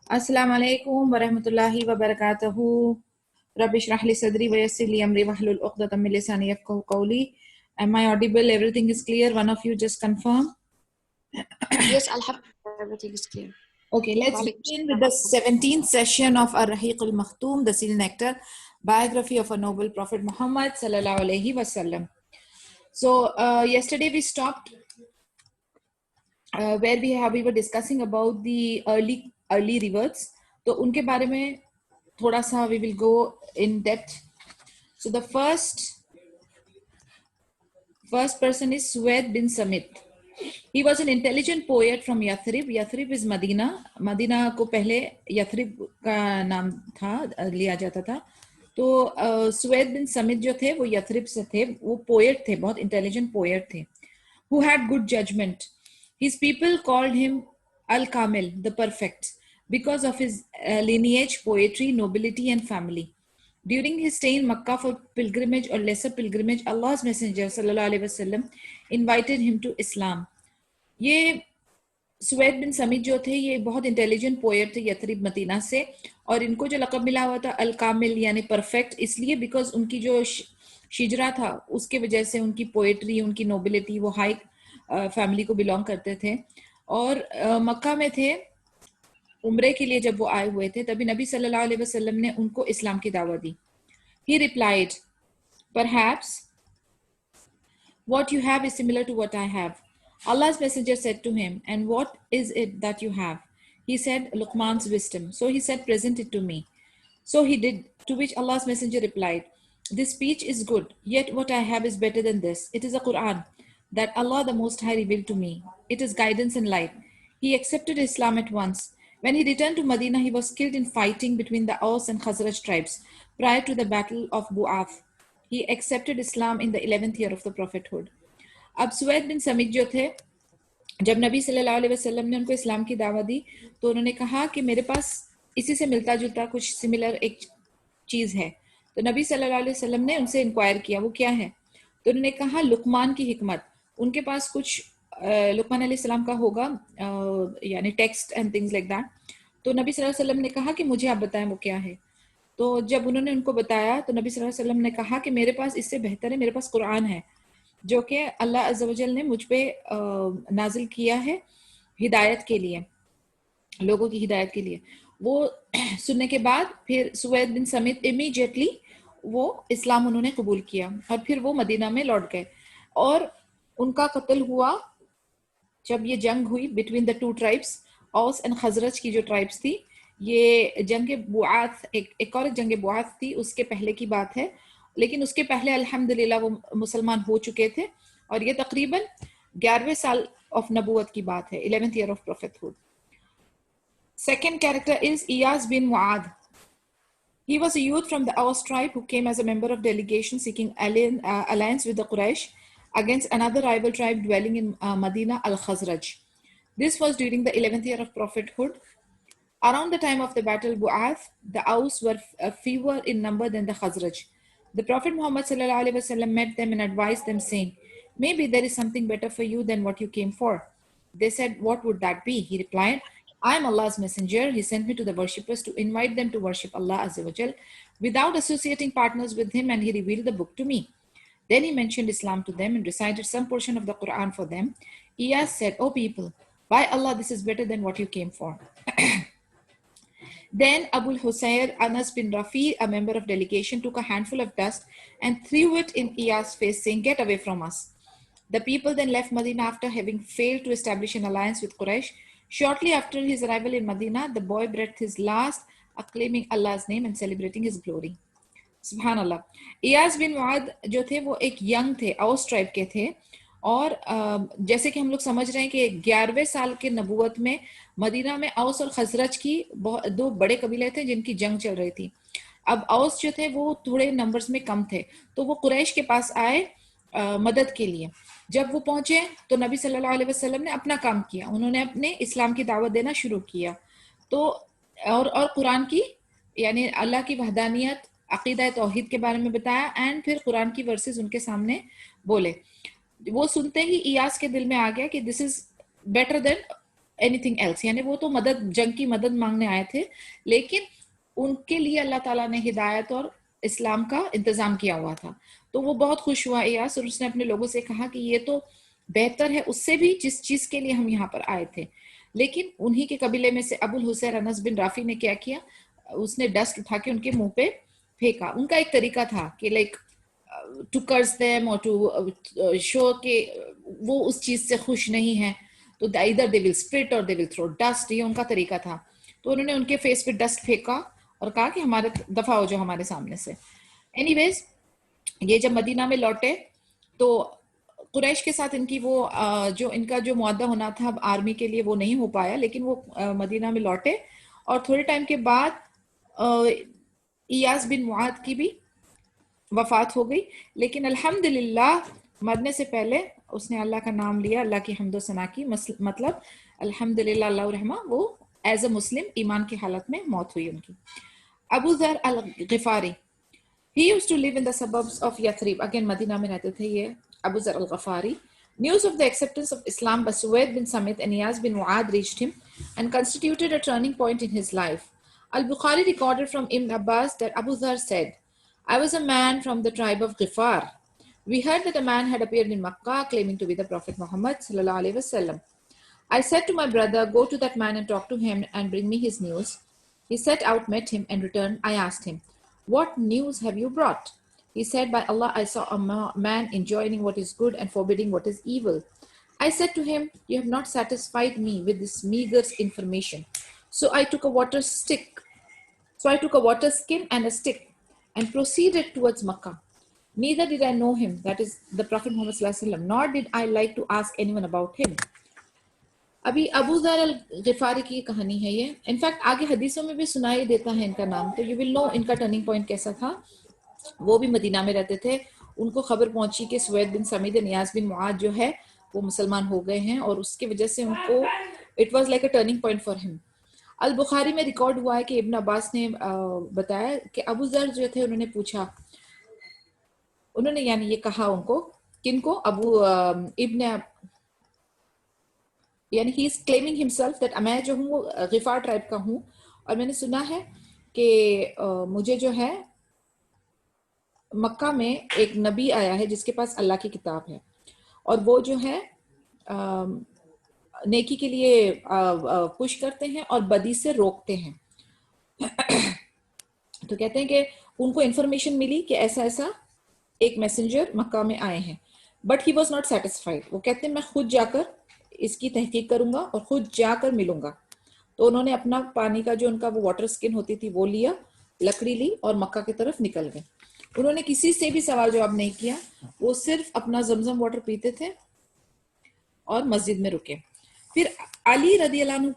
अस्सलाम वालेकुम वरहमतुल्लाहि वबरकातुहू। रब्बिश रह ली सदरी वयस्सिर ली अमरी वहलुल उक़दतम मिन लिसानी यफ़क़हू क़ौली। Am I audible? Everything is clear. One of you just confirm. Yes, Alhamdulillah, everything is clear. Okay, let's begin with the 17th session of Ar-Rahiq al-Makhtoom, the Seal Nectar, biography of a noble Prophet Muhammad sallallahu alaihi wasallam. So yesterday we stopped where we were discussing about the early reverts. तो उनके बारे में थोड़ा सा we will go in depth. So the first person is Suwaid bin Samit. He was an intelligent poet from Yathrib. Yathrib is Medina. Medina को पहले यथरिब का नाम था, लिया जाता था. तो सुवैद बिन समित जो थे वो यथरिब से थे. वो पोएट थे, बहुत इंटेलिजेंट पोएट थे, who had good judgment. His people called him Al-Kamil, the perfect, because of his lineage, poetry, nobility and family. During his stay in Makkah for pilgrimage or lesser pilgrimage, Allah's Messenger sallallahu alaihi wasallam invited him to Islam. ये सुवैद बिन समित जो थे ये बहुत intelligent poet थे यथरिब Medina से, और इनको जो लक़ब मिला हुआ था अल कामिल यानी परफेक्ट, इसलिए बिकॉज उनकी जो शिजरा था उसके वजह से, उनकी पोएट्री, उनकी नोबिलिटी, वो हाई फैमिली को बिलोंग करते थे. और मक्का में थे उम्रे के लिए. जब वो आए हुए थे तभी नबी सल्लल्लाहु अलैहि वसल्लम ने उनको इस्लाम की दावत दी. He replied, perhaps what you have is similar to what I have. Allah's messenger said to him, and what is it that you have? He said, Luqman's wisdom. So he said, present it to me. So he did, to which Allah's messenger replied, this speech is good, yet what I have is better than this. It is a Quran that Allah the Most High revealed to me. It is guidance and light. He accepted Islam at once. When he returned to Medina, he was killed in fighting between the Aus and Khazraj tribes prior to the battle of Bu'ath. He accepted Islam in the 11th year of the prophethood. अब सुवैद बिन समित जो थे, जब नबी सल्लल्लाहु अलैहि वसल्लम ने उनको इस्लाम की दावत दी तो उन्होंने कहा कि मेरे पास इसी से मिलता जुलता कुछ सिमिलर एक चीज है. तो नबी सल्लल्लाहु अलैहि वसल्लम ने उनसे इंक्वायर किया वो क्या है. तो उन्होंने कहा लुकमान की हिकमत. उनके पास कुछ लुकमान अलैहिस्सलाम का होगा, यानी text and things like that. तो नबी सल्लल्लाहु अलैहि वसल्लम ने कहा कि मुझे आप बताएं वो क्या है. तो जब उन्होंने उनको बताया तो नबी सल्लल्लाहु अलैहि वसल्लम ने कहा कि मेरे पास इससे बेहतर है, मेरे पास कुरान है जो कि अल्लाह अज़्ज़ा वजल ने मुझ पे नाजिल किया है हिदायत के लिए, लोगों की हिदायत के लिए. वो सुनने के बाद फिर सुवैद बिन समित इमीडिएटली वो इस्लाम उन्होंने कबूल किया और फिर वो मदीना में लौट गए. और उनका कत्ल हुआ जब ये जंग हुई between the two tribes, Aws and Khazraj की जो ट्राइब्स थी. ये जंग बुआत, एक और जंग बुआत थी, उसके पहले की बात है, लेकिन उसके पहले अल्हम्दुलिल्लाह वो मुसलमान हो चुके थे. और ये तकरीबन 11वें साल ऑफ नबूवत की बात है, 11th year of prophethood. Second character is Iyas bin Mu'ad. He was a youth from the Aus tribe who came as a member of delegation seeking alliance with the Quraysh against another rival tribe dwelling in Medina, al-Khazraj. This was during the 11th year of prophethood. Around the time of the battle Bu'ath, the Aus were fewer in number than the Khazraj. The Prophet Muhammad sallallahu alaihi wasallam met them and advised them, saying, maybe there is something better for you than what you came for. They said, what would that be? He replied, I am Allah's messenger. He sent me to the worshippers to invite them to worship Allah Azza wa Jal without associating partners with him, and he revealed the book to me. Then he mentioned Islam to them and recited some portion of the Quran for them. Iyas said, O people, by Allah, this is better than what you came for. Then Abu Husayr Anas bin Rafi, a member of delegation, took a handful of dust and threw it in Iyas' face, saying, get away from us. The people then left Medina after having failed to establish an alliance with Quraysh. Shortly after his arrival in Medina, the boy breathed his last, acclaiming Allah's name and celebrating his glory. Subhanallah. Iyas bin Mu'ad जो थे वो एक young थे, औस tribe के थे. और जैसे कि हम लोग समझ रहे हैं कि 11वें साल के नबूवत में मदीना में औस और खजरज की दो बड़े कबीले थे जिनकी जंग चल रही थी. अब औस जो थे वो थोड़े नंबर्स में कम थे, तो वो कुरैश के पास आए मदद के लिए. जब वो पहुंचे तो नबी सल्लल्लाहु अलैहि वसल्लम ने अपना काम किया. उन्होंने अपने इस्लाम की दावत देना शुरू किया. तो और कुरान की यानी अल्लाह की वहदानियत, अकीदा तौहीद के बारे में बताया एंड फिर कुरान की वर्सेस उनके सामने बोले. वो सुनते ही इयास के दिल में आ गया कि this is better than anything else, यानी वो तो मदद, जंग की मदद मांगने आए थे, लेकिन उनके लिए अल्लाह ताला ने हिदायत और इस्लाम का इंतजाम किया हुआ था। तो वो बहुत खुश हुआ इयास, और उसने अपने लोगों से कहा कि ये तो बेहतर है उससे भी जिस चीज के लिए हम यहाँ पर आए थे। लेकिन उन्हीं के कबीले में से अबुल हुसैन अनस बिन राफी ने क्या किया, उसने डस्ट उठा के उनके मुंह पे फेंका। उनका एक तरीका था कि लाइक टू कर्स देम और टू शो के वो उस चीज से खुश नहीं है, तो इधर दे विल स्प्रिट और दे विल थ्रो डस्ट, ये उनका तरीका था। तो उन्होंने उनके फेस पे डस्ट फेंका और कहा कि हमारे दफा हो जाओ हमारे सामने से। एनीवेज, ये जब मदीना में लौटे तो कुरैश के साथ इनकी वो जो इनका जो मुआहदा होना था आर्मी के लिए वो नहीं हो पाया, लेकिन वो मदीना में लौटे और थोड़े टाइम के बाद इयास बिन मुआद की भी वफात हो गई। लेकिन अल्हम्दुलिल्लाह मरने से पहले उसने अल्लाह का नाम लिया, अल्लाह की हम्दो सना की, मतलब अल्हम्दुलिल्लाह अल्लाह रहमा, वो एज अ मुस्लिम ईमान की हालत में मौत हुई उनकी। अबू जर अल Ghifari, he used to live in the suburbs of Yathrib, again Medina में रहते थे ये अबू जर अल गफारी। News of the acceptance of Islam by Suwaid bin Samit and Iyas bin Mu'ad reached him and constituted a turning point in his life. Al-Bukhari recorded from Ibn Abbas that Abu Dhar said, I was a man from the tribe of Ghifar. We heard that a man had appeared in Makkah claiming to be the Prophet Muhammad sallallahu alaihi wasallam. I said to my brother, go to that man and talk to him and bring me his news. He set out, met him, and returned. I asked him, what news have you brought? He said, by Allah, I saw a man enjoining what is good and forbidding what is evil. I said to him, you have not satisfied me with this meager information. So I took a water skin and a stick and proceeded towards Makkah. Neither did I know him, that is the Prophet Muhammad sallallahu alaihi wasallam, nor did I like to ask anyone about him. अभी अबू ज़र अल गिफारी की कहानी है ये। In fact आगे हदीसों में भी सुनाई देता है इनका नाम, तो यू विल नो इनका टर्निंग पॉइंट कैसा था। वो भी मदीना में रहते थे, उनको खबर पहुंची कि सुवैद बिन समीद नियाज बिन मुआद जो है वो मुसलमान हो गए हैं, और उसकी वजह से उनको it was like a turning point for him. Al Bukhari में रिकॉर्ड हुआ है कि इब्न अब्बास ने बताया कि अबू ज़र जो थे उन्होंने पूछा, उन्होंने यानी ये कहा उनको, किनको, अबू इब्न, यानी he is claiming himself that मैं जो हूँ गिफार ट्राइब का हूँ, और मैंने सुना है कि मुझे जो है मक्का में एक नबी आया है जिसके पास अल्लाह की किताब है, और वो जो है नेकी के लिए पुश करते हैं और बदी से रोकते हैं। तो कहते हैं कि उनको इंफॉर्मेशन मिली कि ऐसा ऐसा एक मैसेंजर मक्का में आए हैं, but he was not satisfied. वो कहते हैं मैं खुद जाकर इसकी तहकीक करूंगा और खुद जाकर मिलूंगा। तो उन्होंने अपना पानी का जो उनका वो वाटर स्किन होती थी वो लिया, लकड़ी ली और मक्का की तरफ निकल गए। उन्होंने किसी से भी सवाल जवाब नहीं किया, वो सिर्फ अपना जमजम वाटर पीते थे और मस्जिद में रुके। फिर अली रदियल्लाहु अन्हु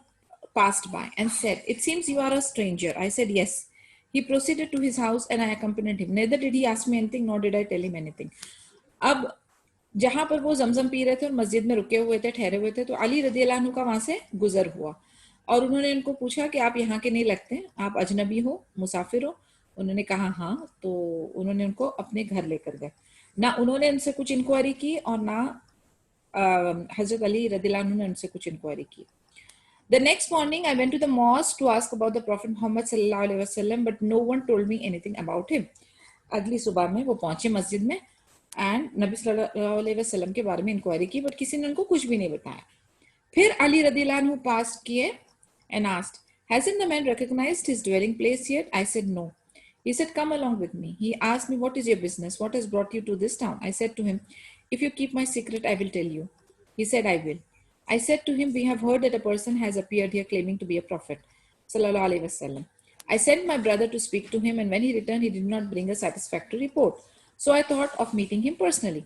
passed by and said, it seems you are a stranger. I said, yes. He proceeded to his house and I accompanied him. Neither did he ask me anything, nor did I tell him anything. अब जहां पर वो जमजम P रहे थे और मस्जिद में रुके हुए थे, ठहरे हुए थे, तो अली रदियल्लाहु अन्हु का वहां से गुजर हुआ और उन्होंने इनको पूछा कि आप यहाँ के नहीं लगते, आप अजनबी हो, मुसाफिर हो? उन्होंने कहा हाँ। तो उन्होंने उनको अपने घर लेकर गए। ना उन्होंने उनसे कुछ इंक्वायरी की और ना हजरत अली रदियल्लाहु अन्हु ने उनसे कुछ इंक्वायरी की। The next morning, I went to the mosque to ask about the Prophet Muhammad sallallahu alaihi wasallam, but no one told me anything about him. अगली सुबह में वो पहुंचे मस्जिद में एंड नबी सल्लल्लाहु अलैहि वसल्लम के बारे में इंक्वायरी की, बट किसी ने उनको कुछ भी नहीं बताया। फिर अली रदियल्लाहु अन्हु पास किए and asked, hasn't the man recognized his dwelling place yet? I said no. He said, come along with me. He asked me, what is your business? What has brought you to this town? I said to him, if you keep my secret, I will tell you. He said, I will. I said to him, we have heard that a person has appeared here claiming to be a prophet. Sallallahu alaihi wasallam. I sent my brother to speak to him, and when he returned, he did not bring a satisfactory report. So I thought of meeting him personally.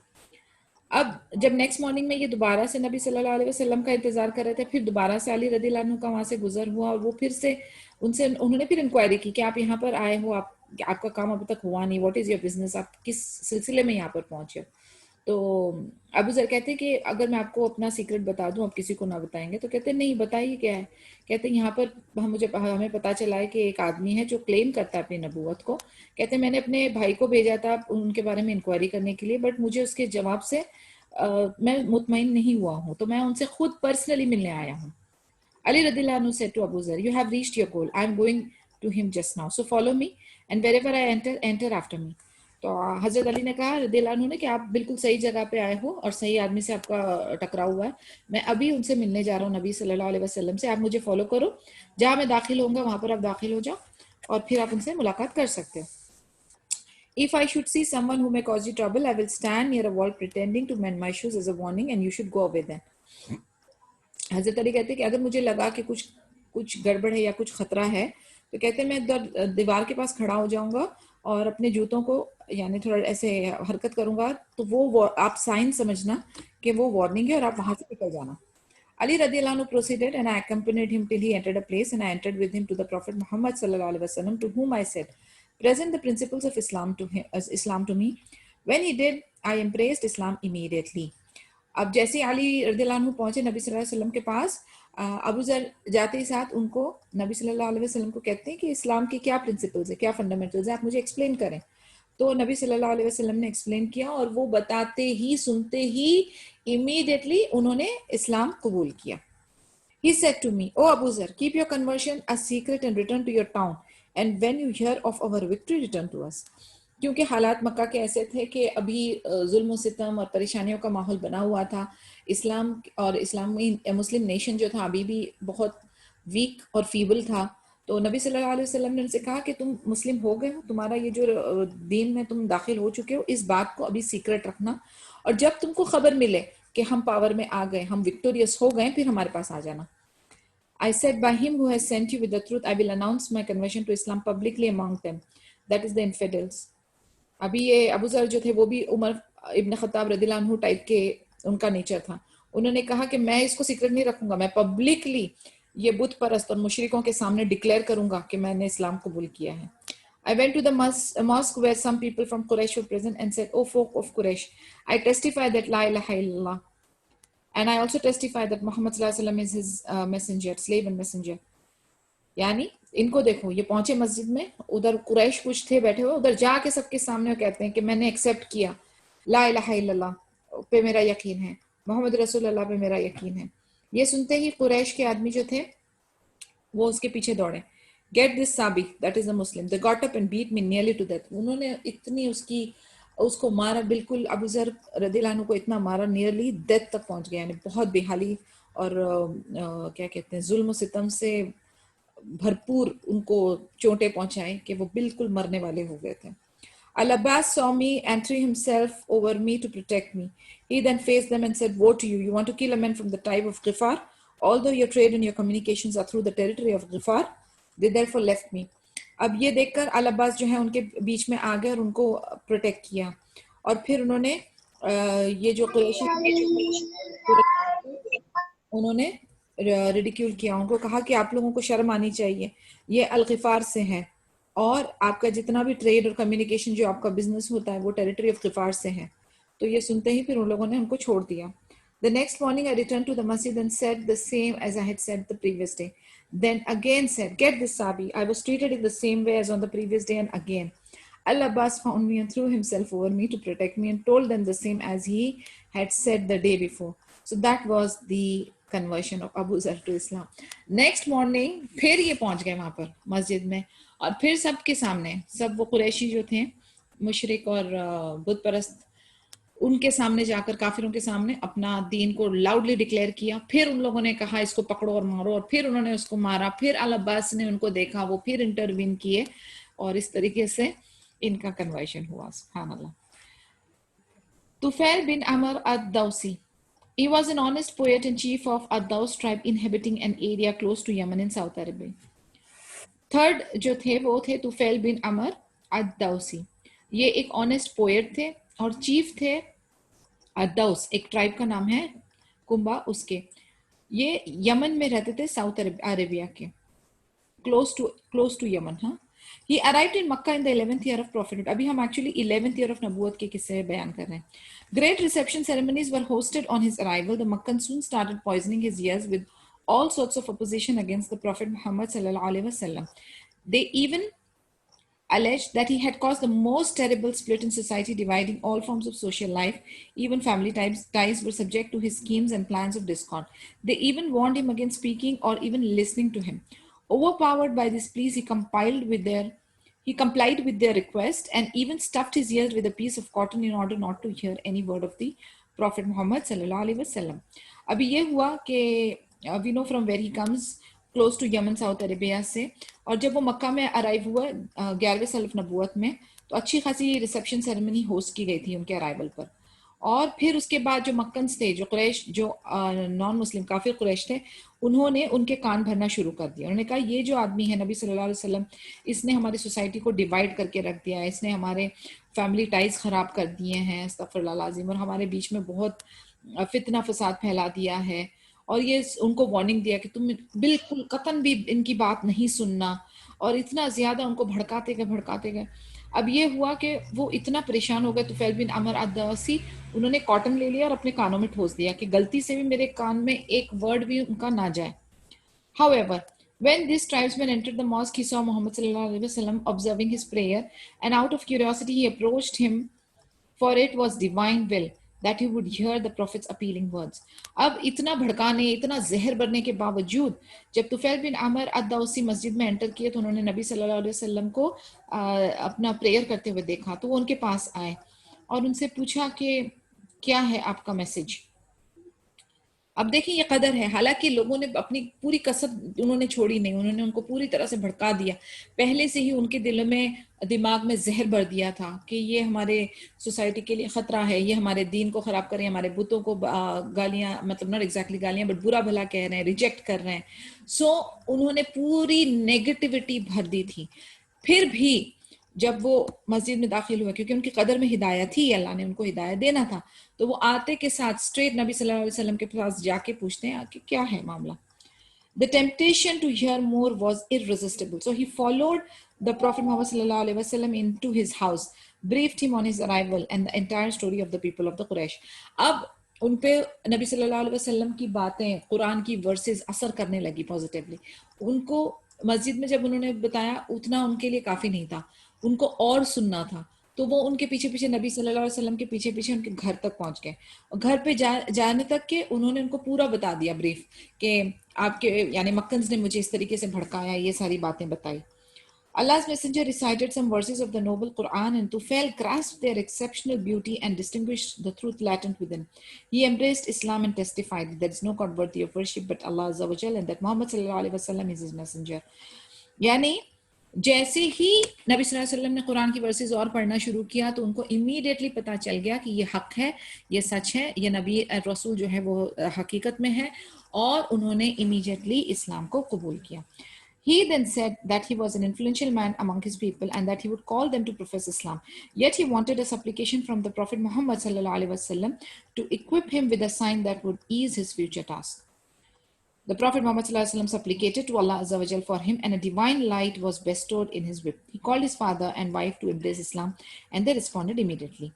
अब जब next morning में ये दोबारा से नबी सल्लल्लाहु अलैहि वसल्लम का इंतजार कर रहे थे, फिर दोबारा से अली रदियल्लाहु अन्हु का वहां से गुजर हुआ और वो फिर से उन्होंने फिर इंक्वायरी की कि आप यहाँ पर आए हो, आपका काम अभी तक हुआ नहीं, व्हाट इज योर बिजनेस, आप किस सिलसिले में यहाँ पर पहुंचे। तो अबू जर कहते हैं कि अगर मैं आपको अपना सीक्रेट बता दूं, आप किसी को ना बताएंगे? तो कहते हैं नहीं, बताइए क्या है। कहते हैं यहाँ पर हमें पता चला है कि एक आदमी है जो क्लेम करता है अपनी नबूवत को। कहते हैं मैंने अपने भाई को भेजा था उनके बारे में इंक्वायरी करने के लिए, बट मुझे उसके जवाब से मैं मुतमईन नहीं हुआ हूँ, तो मैं उनसे खुद पर्सनली मिलने आया हूँ। Ali radhiyallahu anhu said to Abu Zar, you have reached your goal. I am going to him just now. So follow me and wherever I enter, enter after me. तो हजरत अली ने कहा रदियल्लाहु अन्हु ने कि आप बिल्कुल सही जगह पे आए हो और सही आदमी से आपका टकराव हुआ है. मैं अभी उनसे मिलने जा रहा हूँ नबी सल्लल्लाहु अलैहि वसल्लम से. आप मुझे फॉलो करो. जहाँ मैं दाखिल होऊंगा वहां पर आप दाखिल हो जाओ और फिर आप उनसे मुलाकात कर सकते हो. If I should see someone who may cause you trouble, I will stand near a wall pretending to mend my shoes as a warning, and you should go away then. हजरत अली कहते हैं कि अगर मुझे लगा कि कुछ गड़बड़ है या कुछ खतरा है तो कहते हैं मैं दीवार के पास खड़ा हो जाऊंगा और अपने जूतों को यानी थोड़ा ऐसे हरकत करूंगा तो वो आप साइन समझना कि वो वार्निंग है और आप वहां से निकल जाना. Ali radiallahu anhu proceeded and I accompanied him till he entered a place and I entered with him to the Prophet Muhammad sallallahu alaihi wasallam to whom I said, present the principles of Islam to him, as Islam to me. When he did, I embraced Islam immediately. अब जैसे अली रदियल्लाहु अन्हु पहुंचे नबी सल्लल्लाहु अलैहि वसल्लम के पास, अबू जर जाते ही साथ उनको नबी सल्लल्लाहु अलैहि वसल्लम को कहते हैं कि इस्लाम के क्या प्रिंसिपल्स है, क्या फंडामेंटल्स है, आप मुझे एक्सप्लेन करें. तो नबी सल्लल्लाहु अलैहि वसल्लम ने एक्सप्लेन किया और वो बताते ही सुनते ही इमीडिएटली उन्होंने इस्लाम कबूल किया. He said to me, O Abu Zar, keep your conversion a secret and return to your town. And when you hear of our victory, return to us. क्योंकि हालात मक्का के ऐसे थे कि अभी जुल्म सितम और परेशानियों का माहौल बना हुआ था. इस्लाम और इस्लामी मुस्लिम नेशन जो था अभी भी बहुत वीक और फीबल था. तो नबी सल्लल्लाहु अलैहि वसल्लम ने उनसे कहा कि तुम मुस्लिम हो गए हो, तुम्हारा ये जो दीन में तुम दाखिल हो चुके हो, इस बात को अभी सीक्रेट रखना और जब तुमको खबर मिले कि हम पावर में आ गए, हम विक्टोरियस हो गए, फिर हमारे पास आ जाना. I said, by him who has sent you with the truth, I will announce my conversion to Islam publicly among them, that is the infidels. अभी ये अबू जर जो थे वो भी उमर इब्न खत्ताब रदियल्लाहु अन्हु टाइप के उनका नेचर था. उन्होंने कहा कि मैं इसको सीक्रेट नहीं रखूंगा, मैं पब्लिकली ये बुत परस्त और मुशरिकों के सामने डिक्लेयर करूंगा कि मैंने इस्लाम कबूल किया है. I went to the mosque where some people from Quraysh were present and said, O folk of Quraysh, I testify that La ilaha illallah. And I also testify that Muhammad sallallahu alaihi wasallam is his messenger, slave and messenger. यानी इनको देखो, ये पहुंचे मस्जिद में, उधर कुरैश कुछ थे बैठे हुए, उधर जाके सबके सामने कहते हैं कि मैंने एक्सेप्ट किया, ला इलाहा इल्लल्लाह पे मेरा यकीन है, मोहम्मद रसूलुल्लाह पे मेरा यकीन है. ये सुनते ही कुरैश के आदमी जो थे वो उसके पीछे दौड़े. Get this Sabi, that is a Muslim. They got up and beat me nearly to death. उन्होंने इतनी उसको मारा, बिल्कुल अबू जर रदियल्लाहु अन्हु को इतना मारा, नियरली डेथ तक पहुंच गया. यानी बहुत बेहाली और क्या कहते हैं जुल्म सितम से भरपूर उनको चोटें पहुंचाए कि वो बिल्कुल मरने वाले हो गए थे. Al-Abbas saw me and threw himself over me to protect me. He then faced them and said, woe to you, you want to kill a man from the tribe of Ghifar? Although your trade and your communications are through the territory of Ghifar, they therefore left me. अब ये देखकर अल-अब्बास जो है उनके बीच में आ गए और उनको प्रोटेक्ट किया. और फिर उन्होंने ये जो कुरैशी उन्होंने रिडिक्यूल किया, उनको कहा कि आप लोगों को शर्म आनी चाहिए, ये अल-गिफार से है और आपका जितना भी ट्रेड और कम्युनिकेशन जो आपका बिजनेस होता है वो टेरिटरी ऑफ गिफार से है. तो ये सुनते ही फिर उन लोगों ने उनको छोड़ दिया. The next morning I returned to the masjid and said the same as I had said the previous day. Then again said, get this sabi. I was treated in the same way as on the previous day and again. Al-Abbas found me and threw himself over me to protect me and told them the same as he had said the day before. So that was the conversion of Abu Zar to Islam. Next morning फिर ये पहुंच गए वहां पर मस्जिद में और फिर सबके सामने, सब वो कुरैशी जो थे मुशरिक और बुत परस्त, उनके सामने जाकर काफिरों के सामने अपना दीन को लाउडली डिक्लेयर किया. फिर उन लोगों ने कहा इसको पकड़ो और मारो और फिर उन्होंने उसको मारा. फिर अल-अब्बास ने उनको देखा, वो फिर इंटरवीन किए और इस तरीके से इनका कन्वर्शन हुआ. सुभान अल्लाह. तुफैल बिन अमर अद-दौसी. He was an honest poet and chief of Ad-Daws tribe inhabiting an area close to Yemen in South Arabia. Third जो थे वो थे तुफैल बिन अमर अद-दौसी. ये एक ऑनेस्ट पोएट थे और चीफ थे अद-दौस, एक ट्राइब का नाम है कुंबा उसके. ये यमन में रहते थे, साउथ अरेबिया के, क्लोज टू यमन. हाँ, he arrived in Makkah in the 11th year of prophethood. अभी हम actually 11th year of नबूवत के किस्से बयान कर रहे हैं. Great reception ceremonies were hosted on his arrival. The Makkans soon started poisoning his ears with all sorts of opposition against the Prophet Muhammad sallallahu alaihi wasallam. They even alleged that he had caused the most terrible split in society, dividing all forms of social life. Even family ties were subject to his schemes and plans of discord. They even warned him against speaking or even listening to him. Overpowered by this pleas, he complied with their request and even stuffed his ears with a piece of cotton in order not to hear any word of the Prophet Muhammad sallallahu alaihi wasallam. अभी ये हुआ कि we know from where he comes, close to Yemen, south Arabia से, और जब वो मक्का में arrive हुआ 11वें साल ऑफ नबूवत में, तो अच्छी खासी रिसेप्शन सेरेमनी होस्ट की गई थी उनके अराइवल पर। और फिर उसके बाद जो मक्कन्स थे, जो कुरैश, जो नॉन मुस्लिम काफिर कुरैश थे, उन्होंने उनके कान भरना शुरू कर दिया। उन्होंने कहा ये जो आदमी है नबी सल्लल्लाहु अलैहि वसल्लम, इसने हमारी सोसाइटी को डिवाइड करके रख दिया है, इसने हमारे फैमिली टाइज खराब कर दिए हैं, अस्तगफिरुल्लाह लाज़िम, और हमारे बीच में बहुत फितना फसाद फैला दिया है। और ये उनको वार्निंग दिया कि तुम बिल्कुल कतन भी इनकी बात नहीं सुनना, और इतना ज्यादा उनको भड़काते गए। अब ये हुआ कि वो इतना परेशान हो गए, तुफैल बिन अमर अद-दौसी, उन्होंने कॉटन ले लिया और अपने कानों में ठोस दिया कि गलती से भी मेरे कान में एक वर्ड भी उनका ना जाए। However, when this tribesman entered the mosque, he saw Muhammad sallallahu alaihi wasallam observing his prayer, and out of curiosity he approached him, for it was divine will that he would hear the prophet's appealing words. अब इतना भड़काने, इतना जहर भरने के बावजूद जब तुफैल बिन आमिर अद-दौसी मस्जिद में एंटर किए, तो उन्होंने नबी सल्लल्लाहु अलैहि वसल्लम को अपना प्रेयर करते हुए देखा। तो वो उनके पास आए और उनसे पूछा कि क्या है आपका मैसेज। अब देखिए ये कदर है, हालांकि लोगों ने अपनी पूरी कसर उन्होंने छोड़ी नहीं, उन्होंने उनको पूरी तरह से भड़का दिया, पहले से ही उनके दिल में, दिमाग में जहर भर दिया था कि ये हमारे सोसाइटी के लिए खतरा है, ये हमारे दीन को खराब कर रहे हैं, हमारे बुतों को गालियां, मतलब नॉट एग्जैक्टली गालियां बट बुरा भला कह रहे हैं, रिजेक्ट कर रहे हैं। सो उन्होंने पूरी नेगेटिविटी भर दी थी। फिर भी जब वो मस्जिद में दाखिल हुए, क्योंकि उनकी कदर में हिदायत थी, अल्लाह ने उनको हिदायत देना था, तो वो आते के साथ स्ट्रेट नबी सल्लल्लाहु अलैहि वसल्लम के पास जाके पूछते हैं कि क्या है मामला। The temptation to hear more was irresistible, so he followed the Prophet Muhammad sallallahu alaihi wasallam into his house, briefed him on his arrival and the entire story of the people of the Quraysh. अब उन पे नबी सल्लल्लाहु अलैहि वसल्लम की बातें, कुरान की versus असर करने लगी पॉजिटिवली। उनको मस्जिद में जब उन्होंने बताया, उतना उनके लिए काफी नहीं था, उनको और सुनना था। तो वो उनके पीछे पीछे, नबी सल्लल्लाहु अलैहि वसल्लम के पीछे पीछे उनके घर तक पहुंच गए, और घर पे जाने तक के उन्होंने उनको पूरा बता दिया ब्रीफ कि आपके यानी मक्कन्स ने मुझे इस तरीके से भड़काया, ये सारी बातें बताई। Allah's messenger recited some verses of the noble Quran, and Tufail grasped their exceptional beauty and distinguished the truth latent within. He embraced Islam and testified that there is no God worthy of worship but Allah Azza wa Jal, and that Muhammad sallallahu alaihi wasallam is his messenger. यानी जैसे ही नबी सल्लल्लाहु अलैहि वसल्लम ने कुरान की versus और पढ़ना शुरू किया, तो उनको इमीडिएटली पता चल गया कि ये हक है, ये सच है, ये नबी रसूल जो है वो हकीकत में है, और उन्होंने इमीडिएटली इस्लाम को कबूल किया। He then said that he was an influential man among his people and that he would call them to profess Islam. Yet he wanted a supplication from the Prophet Muhammad sallallahu alaihi wasallam to equip him with a sign that would ease his future task. The Prophet Muhammad sallallahu alaihi wasallam supplicated to Allah Azza wa Jal for him, and a divine light was bestowed in his whip. He called his father and wife to embrace Islam, and they responded immediately.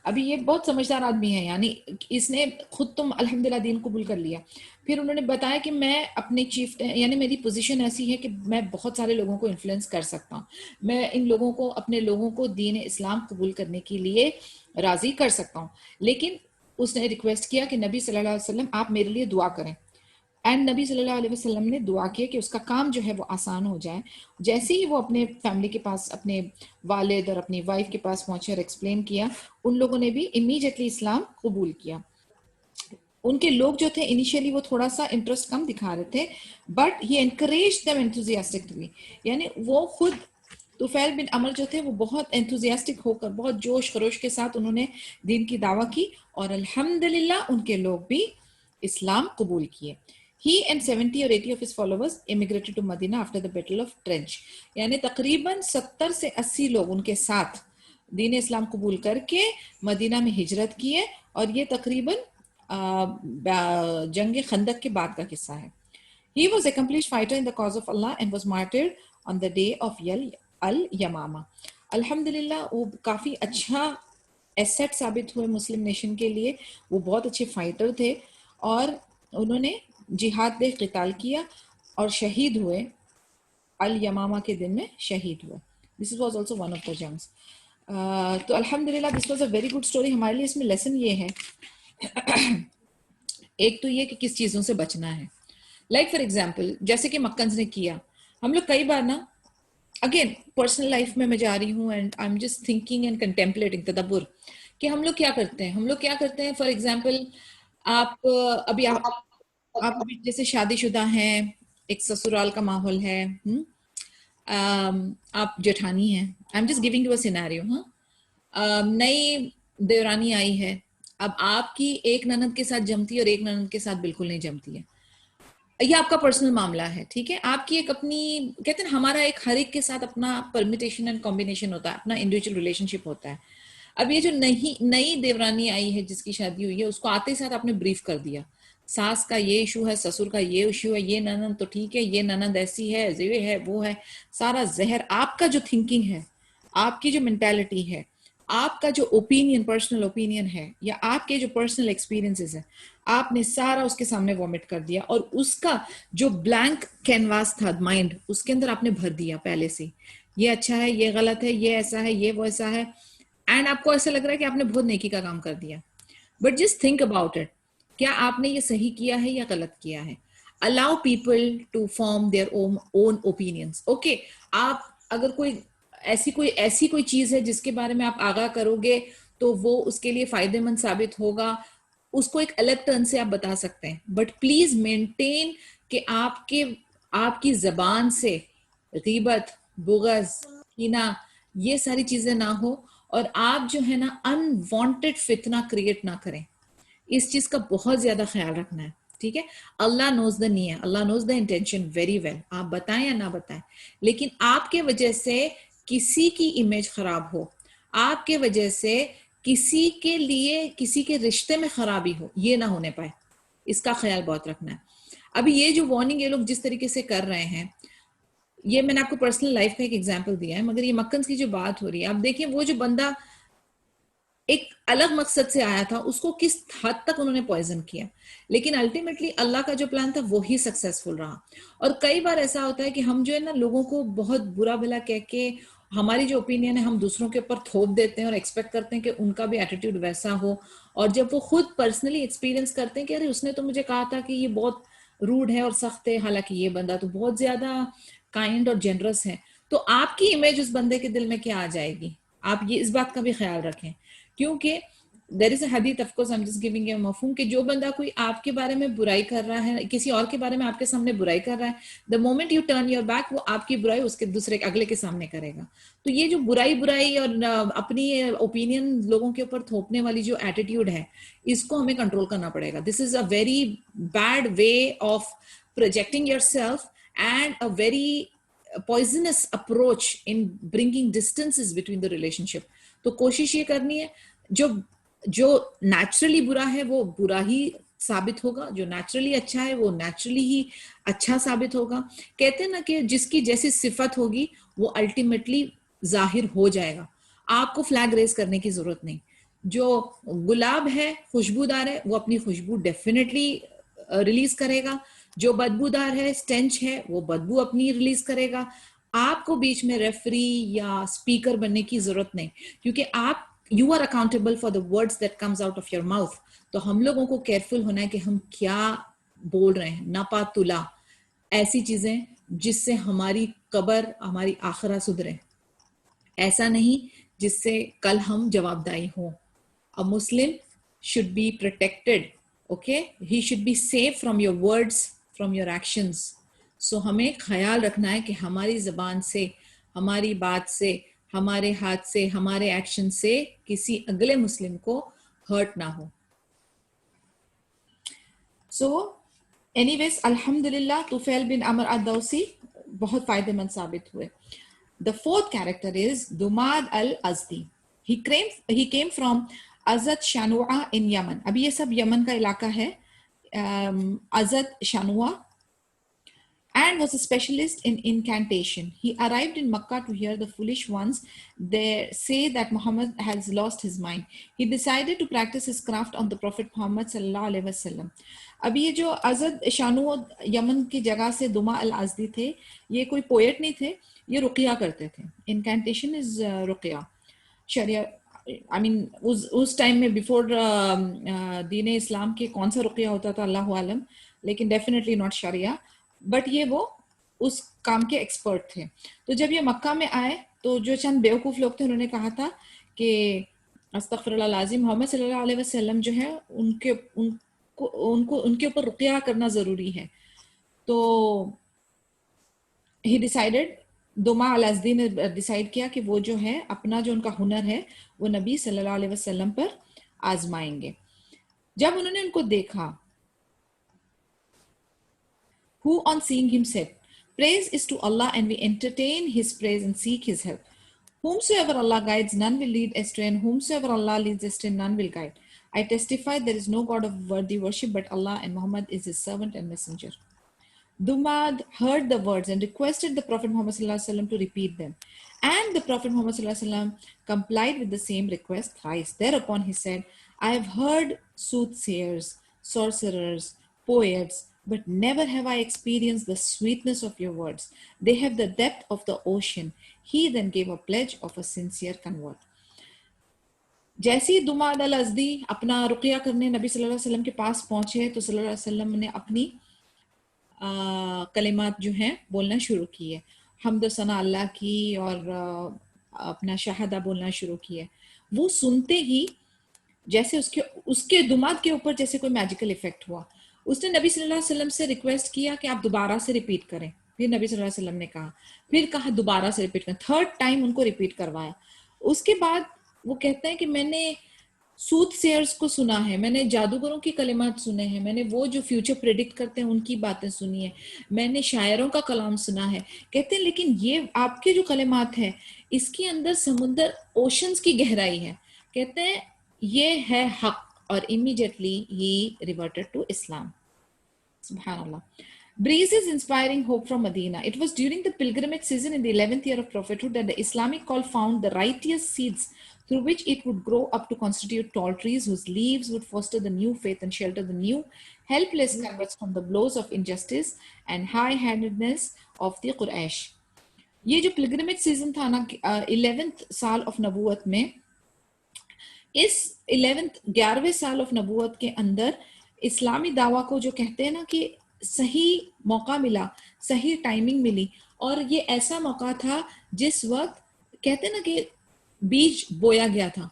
अभी ये बहुत समझदार आदमी है, यानी इसने खुद तो अल्हम्दुलिल्लाह दीन कबूल कर लिया। फिर उन्होंने बताया कि मैं अपने चीफ, यानी मेरी पोजीशन ऐसी है कि मैं बहुत सारे लोगों को इन्फ्लुएंस कर सकता हूँ, मैं इन लोगों को, अपने लोगों को दीन इस्लाम कबूल करने के लिए राजी कर सकता हूँ। लेकिन उसने रिक्वेस्ट किया कि नबी सल्लल्लाहु अलैहि वसल्लम आप मेरे लिए दुआ करें, एंड नबी सल्लल्लाहु अलैहि वसल्लम ने दुआ की कि उसका काम जो है वो आसान हो जाए। जैसे ही वो अपने फैमिली के पास, अपने वालिद और अपनी वाइफ के पास पहुंचे और एक्सप्लेन किया, उन लोगों ने भी इमीडिएटली इस्लाम कबूल किया। उनके लोग जो थे इनिशियली वो थोड़ा सा इंटरेस्ट कम दिखा रहे थे, but he encouraged them enthusiastically, यानी वो खुद तुफैल बिन अमर जो थे वो बहुत एंथुसियास्टिक होकर, बहुत जोश खरोश के साथ उन्होंने दीन की दावा की, और अल्हम्दुलिल्लाह उनके लोग भी इस्लाम कबूल किए। He and 70 or 80 of his followers immigrated to Medina after the Battle of Trench. यानी तकरीबन 70 से 80 लोग उनके साथ दीन इस्लाम कबूल करके मदीना में हिजरत किए, और ये तकरीबन जंग खंदक के बाद का किस्सा है। He was an accomplished fighter in the cause of Allah and was martyred on the day of al-Yamama. अल्हम्दुलिल्लाह वो काफी अच्छा एसेट साबित हुए मुस्लिम नेशन के लिए। वो बहुत अच्छे फाइटर थे और उन्होंने जिहाद में क़िताल किया और शहीद हुए, अल यमामा के दिन में शहीद हुए। This was also one of the जंग्स। तो अल्हम्दुलिल्लाह this was a very good story. हमारे लिए इसमें लेसन ये है, एक तो ये कि किस चीजों से बचना है। लाइक फॉर एग्जाम्पल जैसे कि मक्कन्स ने किया, हम लोग कई बार ना, अगेन पर्सनल लाइफ में मैं जा रही हूँ and I am just thinking and contemplating, तदब्बुर, कि हम लोग क्या करते हैं। हम लोग क्या करते हैं, फॉर एग्जाम्पल आप आप अभी जैसे शादीशुदा हैं, एक ससुराल का माहौल है, आप जेठानी हैं, आई am just giving you a scenario. हाँ, नई देवरानी आई है, अब आपकी एक ननद के साथ जमती है और एक ननद के साथ बिल्कुल नहीं जमती है। ये आपका पर्सनल मामला है, ठीक है, आपकी एक अपनी, कहते हैं हमारा एक हर एक के साथ अपना परमिटेशन एंड कॉम्बिनेशन होता है, अपना इंडिविजुअल रिलेशनशिप होता है। अब ये जो नई देवरानी आई है जिसकी शादी हुई है, उसको आते ही साथ आपने ब्रीफ कर दिया, सास का ये इशू है, ससुर का ये इशू है, ये ननद तो ठीक है, ये ननद ऐसी है, ये है, वो है, सारा जहर आपका जो थिंकिंग है, आपकी जो मेंटालिटी है, आपका जो ओपिनियन, पर्सनल ओपिनियन है, या आपके जो पर्सनल एक्सपीरियंसेस है, आपने सारा उसके सामने वॉमिट कर दिया, और उसका जो ब्लैंक कैनवास था माइंड, उसके अंदर आपने भर दिया पहले से, ये अच्छा है, ये गलत है, ये ऐसा है, ये वो ऐसा है, एंड आपको ऐसा लग रहा है कि आपने बहुत नेकी का काम कर दिया। But just think about it, क्या आपने ये सही किया है या गलत किया है? Allow people to form their own opinions. Okay, आप अगर कोई चीज है जिसके बारे में आप आगाह करोगे तो वो उसके लिए फायदेमंद साबित होगा, उसको एक अलग टर्न से आप बता सकते हैं, बट प्लीज मेंटेन कि आपकी जबान से गीबत, बुगज, कीना, ये सारी चीजें ना हो, और आप जो है ना अनवांटेड फितना क्रिएट ना करें। इस चीज का बहुत ज्यादा ख्याल रखना है, ठीक है। अल्लाह नोज द नीयत, Allah knows the intention very well, आप बताएं या ना बताएं, लेकिन आपके वजह से किसी की इमेज खराब हो, आपके वजह से किसी के लिए किसी के रिश्ते में खराबी हो, ये ना होने पाए, इसका ख्याल बहुत रखना है। अभी ये जो वार्निंग ये लोग जिस तरीके से कर रहे हैं, ये मैंने आपको पर्सनल लाइफ का एक एग्जांपल दिया है, मगर ये मक्कन्स की जो बात हो रही है, आप देखिए वो जो बंदा एक अलग मकसद से आया था, उसको किस हद तक उन्होंने पॉइजन किया, लेकिन अल्टीमेटली अल्लाह का जो प्लान था वो ही सक्सेसफुल रहा। और कई बार ऐसा होता है कि हम जो है ना लोगों को बहुत बुरा भला कह के, हमारी जो ओपिनियन है हम दूसरों के ऊपर थोप देते हैं और एक्सपेक्ट करते हैं कि उनका भी एटीट्यूड वैसा हो, और जब वो खुद पर्सनली एक्सपीरियंस करते हैं कि अरे उसने तो मुझे कहा था कि ये बहुत रूड है और सख्त है, हालांकि ये बंदा तो बहुत ज्यादा काइंड और जेनरस है, तो आपकी इमेज उस बंदे के दिल में क्या आ जाएगी? आप ये इस बात का भी ख्याल रखें, क्योंकि देयर इज अ हदीस, of course I am just giving you मफहूम, कि जो बंदा कोई आपके बारे में बुराई कर रहा है, किसी और के बारे में आपके सामने बुराई कर रहा है, the moment U turn your back, वो आपकी बुराई उसके दूसरे अगले के सामने करेगा। तो ये जो बुराई और अपनी ओपिनियन लोगों के ऊपर थोपने वाली जो एटीट्यूड है, इसको हमें कंट्रोल करना पड़ेगा। This is a very bad way of projecting your self and a very poisonous approach in bringing distances between the relationship। तो कोशिश ये करनी है, जो जो नेचुरली बुरा है वो बुरा ही साबित होगा, जो नेचुरली अच्छा है वो नेचुरली ही अच्छा साबित होगा। कहते हैं ना कि जिसकी जैसी सिफत होगी वो अल्टीमेटली जाहिर हो जाएगा, आपको फ्लैग रेज करने की जरूरत नहीं। जो गुलाब है, खुशबूदार है, वो अपनी खुशबू डेफिनेटली रिलीज करेगा, जो बदबूदार है, स्टेंच है, वो बदबू अपनी रिलीज करेगा। आपको बीच में रेफरी या स्पीकर बनने की जरूरत नहीं, क्योंकि आप you are accountable for the words that comes out of your mouth. तो हम लोगों को केयरफुल होना है कि हम क्या बोल रहे हैं, नापातुला ऐसी चीजें जिससे हमारी कब्र, हमारी आखिरत सुधरे, ऐसा नहीं जिससे कल हम जवाबदाई हों। A Muslim should be protected, okay? He should be safe from your words, from your actions. So हमें ख्याल रखना है कि हमारी जबान से, हमारी बात से, हमारे हाथ से, हमारे एक्शन से किसी अगले मुस्लिम को हर्ट ना हो। So anyways, अल्हम्दुलिल्लाह तुफैल बिन अमर अद-दौसी बहुत फायदेमंद साबित हुए। The fourth character is Dumad al-Azdi. He came from Azad Shanua in Yemen. अभी ये सब यमन का इलाका है। अजद शानुआ, and was a specialist in incantation. He arrived in Makkah to hear the foolish ones there say that Muhammad has lost his mind. He decided to practice his craft on the Prophet Muhammad sallallahu alaihi wasallam. अभी ये जो अजद Shanu Yemen की जगह से दुमा अल आजदी थे, ये कोई पोएट नहीं थे, ये रुकिया करते थे. इनकैंटेशन इज रुकिया. शरिया आई मीन उस टाइम में बिफोर दीन इस्लाम के कौन सा रुकिया होता था अल्लाह आलम, लेकिन डेफिनेटली नॉट शरिया. बट ये वो उस काम के एक्सपर्ट थे. तो जब ये मक्का में आए तो जो चंद बेवकूफ लोग थे उन्होंने कहा था कि अस्तगफिरुल्लाह लाजिम, मोहम्मद सल्लल्लाहु अलैहि वसल्लम जो है उनके ऊपर रुकिया करना जरूरी है. तो ही डिसाइडेड, दुमा अल अज़दी ने डिसाइड किया कि वो जो है अपना जो उनका हुनर है वो नबी सल्लल्लाहु अलैहि वसल्लम पर आजमाएंगे. जब उन्होंने उनको देखा, who on seeing him said, praise is to Allah and we entertain his praise and seek his help. Whomsoever Allah guides, none will lead astray, and whomsoever Allah leads astray, none will guide. I testify there is no God of worthy worship but Allah, and Muhammad is his servant and messenger. Dumad heard the words and requested the Prophet Muhammad sallallahu alaihi wasallam to repeat them. And the Prophet Muhammad sallallahu alaihi wasallam complied with the same request thrice. Thereupon he said, I have heard soothsayers, sorcerers, poets, but never have I experienced the sweetness of your words. They have the depth of the ocean. He then gave a pledge of a sincere convert. जैसे ही दुमाद अल अज़दी अपना रुकिया करने नबी सल्लल्लाहु अलैहि वसल्लम के पास पहुंचे तो सल्लल्लाहु अलैहि वसल्लम ने अपनी कलिमात जो हैं बोलना शुरू किए. हम्द सना अल्लाह की और अपना शहादा बोलना शुरू किए. वो सुनते ही जैसे उसके दुमाद के ऊपर जैसे कोई मैजिकल इफेक्ट हुआ. उसने नबी सल्लल्लाहु अलैहि वसल्लम से रिक्वेस्ट किया कि आप दोबारा से रिपीट करें. फिर नबी सल्लल्लाहु अलैहि वसल्लम ने कहा, फिर कहा दोबारा से रिपीट करें. थर्ड टाइम उनको रिपीट करवाया. उसके बाद वो कहते हैं कि मैंने सूथ सेयर्स को सुना है, मैंने जादूगरों की कलिमात सुने हैं, मैंने वो जो फ्यूचर प्रेडिक्ट करते हैं उनकी बातें सुनी है, मैंने शायरों का कलाम सुना है. कहते हैं लेकिन ये आपके जो कलिमात है इसके अंदर समुंदर ओशंस की गहराई है. कहते हैं ये है हक. और immediately he reverted to Islam. Subhanallah. Breezes inspiring hope from Medina. It was during the pilgrimage season in the 11th year of prophethood that the Islamic call found the righteous seeds through which it would grow up to constitute tall trees whose leaves would foster the new faith and shelter the new helpless converts from the blows of injustice and high-handedness of the Quraysh. ये जो pilgrimage season था ना 11th साल of नबूवत में, इस 11वें साल of नबूवत के अंदर इस्लामी दावा को जो कहते हैं ना कि सही मौका मिला, सही टाइमिंग मिली. और ये ऐसा मौका था जिस वक्त कहते हैं ना कि बीज बोया गया था.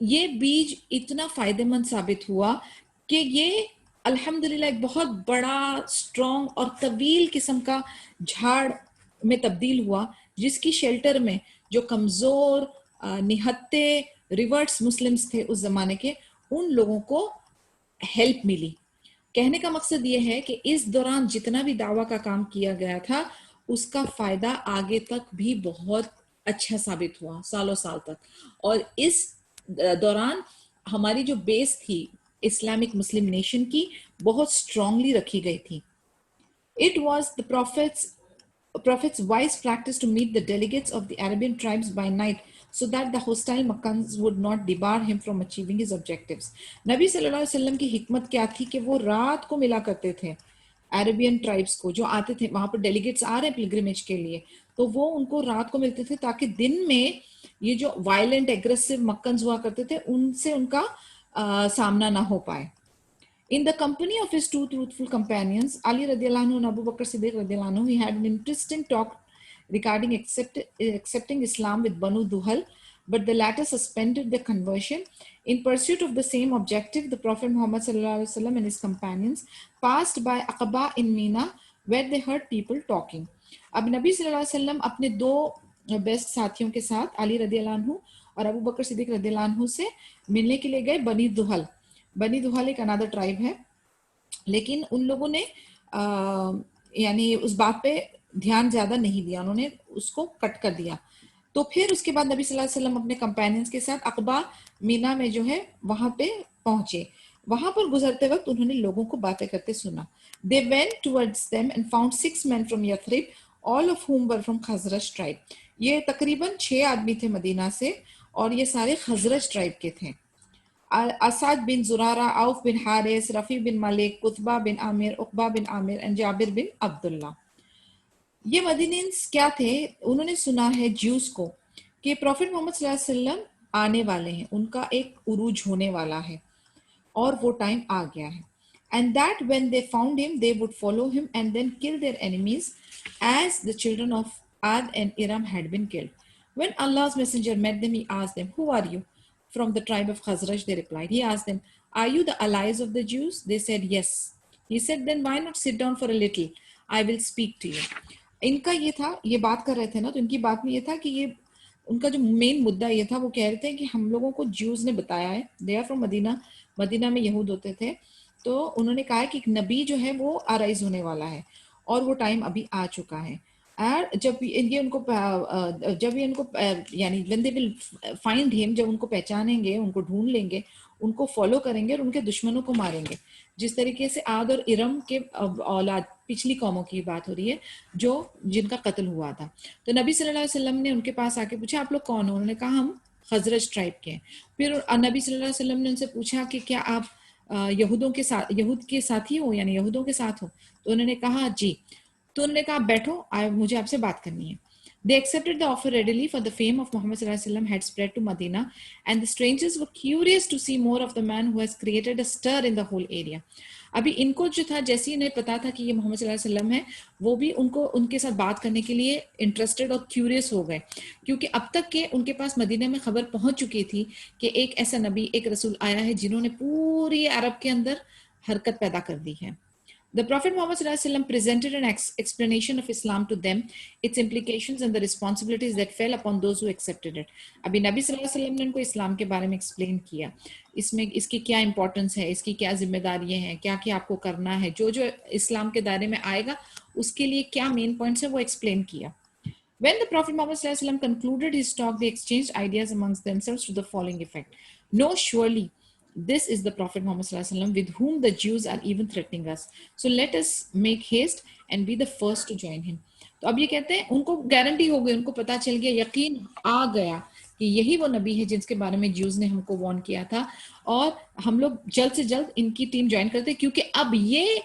ये बीज इतना फायदेमंद साबित हुआ कि ये अल्हम्दुलिल्लाह एक बहुत बड़ा स्ट्रॉन्ग और तवील किस्म का झाड़ में तब्दील हुआ, जिसकी शेल्टर में जो कमजोर निहत्ते रिवर्ट्स मुस्लिम्स थे उस जमाने के, उन लोगों को हेल्प मिली. कहने का मकसद ये है कि इस दौरान जितना भी दावा का काम किया गया था उसका फायदा आगे तक भी बहुत अच्छा साबित हुआ, सालों साल तक. और इस दौरान हमारी जो बेस थी इस्लामिक मुस्लिम नेशन की बहुत स्ट्रांगली रखी गई थी. It was the prophet's wise practice to meet the delegates of the Arabian tribes by night so that the hostile Makkans would not debar him from achieving his objectives. नबी सल्लल्लाहु अलैहि वसल्लम की हिकमत क्या थी कि वो रात को मिला करते थे अरेबियन ट्राइब्स को, जो आते थे वहां पर डेलीगेट्स आ रहे हैं पिलग्रिमेज के लिए, तो वो उनको रात को मिलते थे ताकि दिन में ये जो वायलेंट एग्रेसिव मक्कन्स हुआ करते थे उनसे उनका सामना ना हो पाए. In the company of his two truthful companions, Ali radiallahu anhu and Abu Bakr Siddiq radiallahu anhu, he had an interesting talk regarding accepting Islam with Banu Duhal, but the latter suspended their conversion. In pursuit of the same objective, the Prophet Muhammad sallallahu alaihi wasallam and his companions passed by Aqaba in Mina, where they heard people talking. अब नबी सल्लल्लाहु अलैहि वसल्लम अपने दो best साथियों के साथ अली रदियल्लाहु अन्हु और अबू बकर सिद्दीक रदियल्लाहु अन्हु से मिलने के लिए गए बनी दुहल. बनी दुहल एक अनदर ट्राइब है, लेकिन उन लोगों ने यानी उस बात पे ध्यान ज्यादा नहीं दिया, उन्होंने उसको कट कर दिया. तो फिर उसके बाद नबी सल्लल्लाहु अलैहि वसल्लम अपने कंपेनियंस के साथ अकबा मीना में जो है वहां पे पहुंचे. वहां पर गुजरते वक्त उन्होंने लोगों को बातें करते सुना. They went towards them and found 6 men from Yathrib, all of whom were from Khazraj tribe. ये तकरीबन 6 आदमी थे मदीना से और ये सारे खजरज ट्राइब के थे. Asad bin Zurara, Awf bin Harith, Rafi bin Malik, Qutba bin Amir, Uqba bin Amir and Jabir bin Abdullah. ये मदीनियंस क्या थे? उन्होंने सुना है ज्यूस को कि प्रॉफिट मोहम्मद सल्लल्लाहु अलैहि वसल्लम आने वाले हैं, उनका एक उरूज होने वाला है और वो टाइम आ गया है. And that when they found him, they would follow him and then kill their enemies as the children of Ad and Iram had been killed. When Allah's messenger met them, he asked them, "Who are you?" From the tribe of Khazraj, they replied. He asked them, "Are you the allies of the Jews?" They said, "Yes." He said, "Then why not sit down for a little? I will speak to you." इनका ये था, ये बात कर रहे थे ना, तो इनकी बात में ये था कि ये उनका जो मेन मुद्दा ये था, वो कह रहे थे कि हम लोगों को ज्यूज ने बताया है, they are from Medina, Medina में यहूद होते थे, तो उन्होंने कहा है कि एक नबी जो है वो अराइज होने वाला है और वो टाइम अभी आ चुका है. और जब ये उनको जब ये उनको यानी when they will find him, जब उनको पहचानेंगे, उनको ढूंढ लेंगे, उनको फॉलो करेंगे और उनके दुश्मनों को मारेंगे, जिस तरीके से आद और इरम के औलाद, पिछली कौमों की बात हो रही है, जो जिनका कत्ल हुआ था. तो नबी सल्लल्लाहु अलैहि वसल्लम ने उनके पास आके पूछा, आप लोग कौन हो? उन्होंने कहा, हम खजरज ट्राइब के हैं. फिर नबी सल्लल्लाहु अलैहि वसल्लम ने उनसे पूछा कि क्या आप यहूदों के साथ, यहूद के साथी हो, यानी यहूदों के साथ हो? तो उन्होंने कहा जी. तो उन्होंने कहा, बैठो, मुझे आपसे बात करनी है. They accepted the offer readily, for the fame of Muhammad sallallahu alaihi wasallam had spread to Medina, and the strangers were curious to see more of the man who has created a stir in the whole area. अभी इनको जो था, जैसे ही इन्हें पता था कि ये मोहम्मद सल्लल्लाहु अलैहि वसल्लम है, वो भी उनको उनके साथ बात करने के लिए इंटरेस्टेड और क्यूरियस हो गए, क्योंकि अब तक के उनके पास मदीने में खबर पहुंच चुकी थी कि एक ऐसा नबी, एक रसूल आया है जिन्होंने पूरी अरब के अंदर हरकत पैदा कर दी है. The Prophet Muhammad sallallahu alaihi wasallam presented an explanation of Islam to them, its implications and the responsibilities that fell upon those who accepted it. अभी नबी सल्लल्लाहु अलैहि वसल्लम ने उनको इस्लाम के बारे में एक्सप्लेन किया, इसमें इसकी क्या इंपॉर्टेंस है, इसकी क्या जिम्मेदारियां हैं, क्या क्या आपको करना है, जो जो इस्लाम के दायरे में आएगा उसके लिए क्या मेन पॉइंट्स है, वो एक्सप्लेन किया. When the Prophet Muhammad sallallahu alaihi wasallam concluded his talk, they exchanged ideas amongst themselves to the following effect: "No, surely this is the Prophet Muhammad sallallahu alaihi wasallam with whom the Jews are even threatening us. So let us make haste and be the first to join him." तो अब ये कहते हैं, उनको guarantee हो गई, उनको पता चल गया, यकीन आ गया कि यही वो नबी है जिसके बारे में ज्यूज ने हमको वार्न किया था, और हम लोग जल्द से जल्द इनकी टीम ज्वाइन करते हैं, क्योंकि अब ये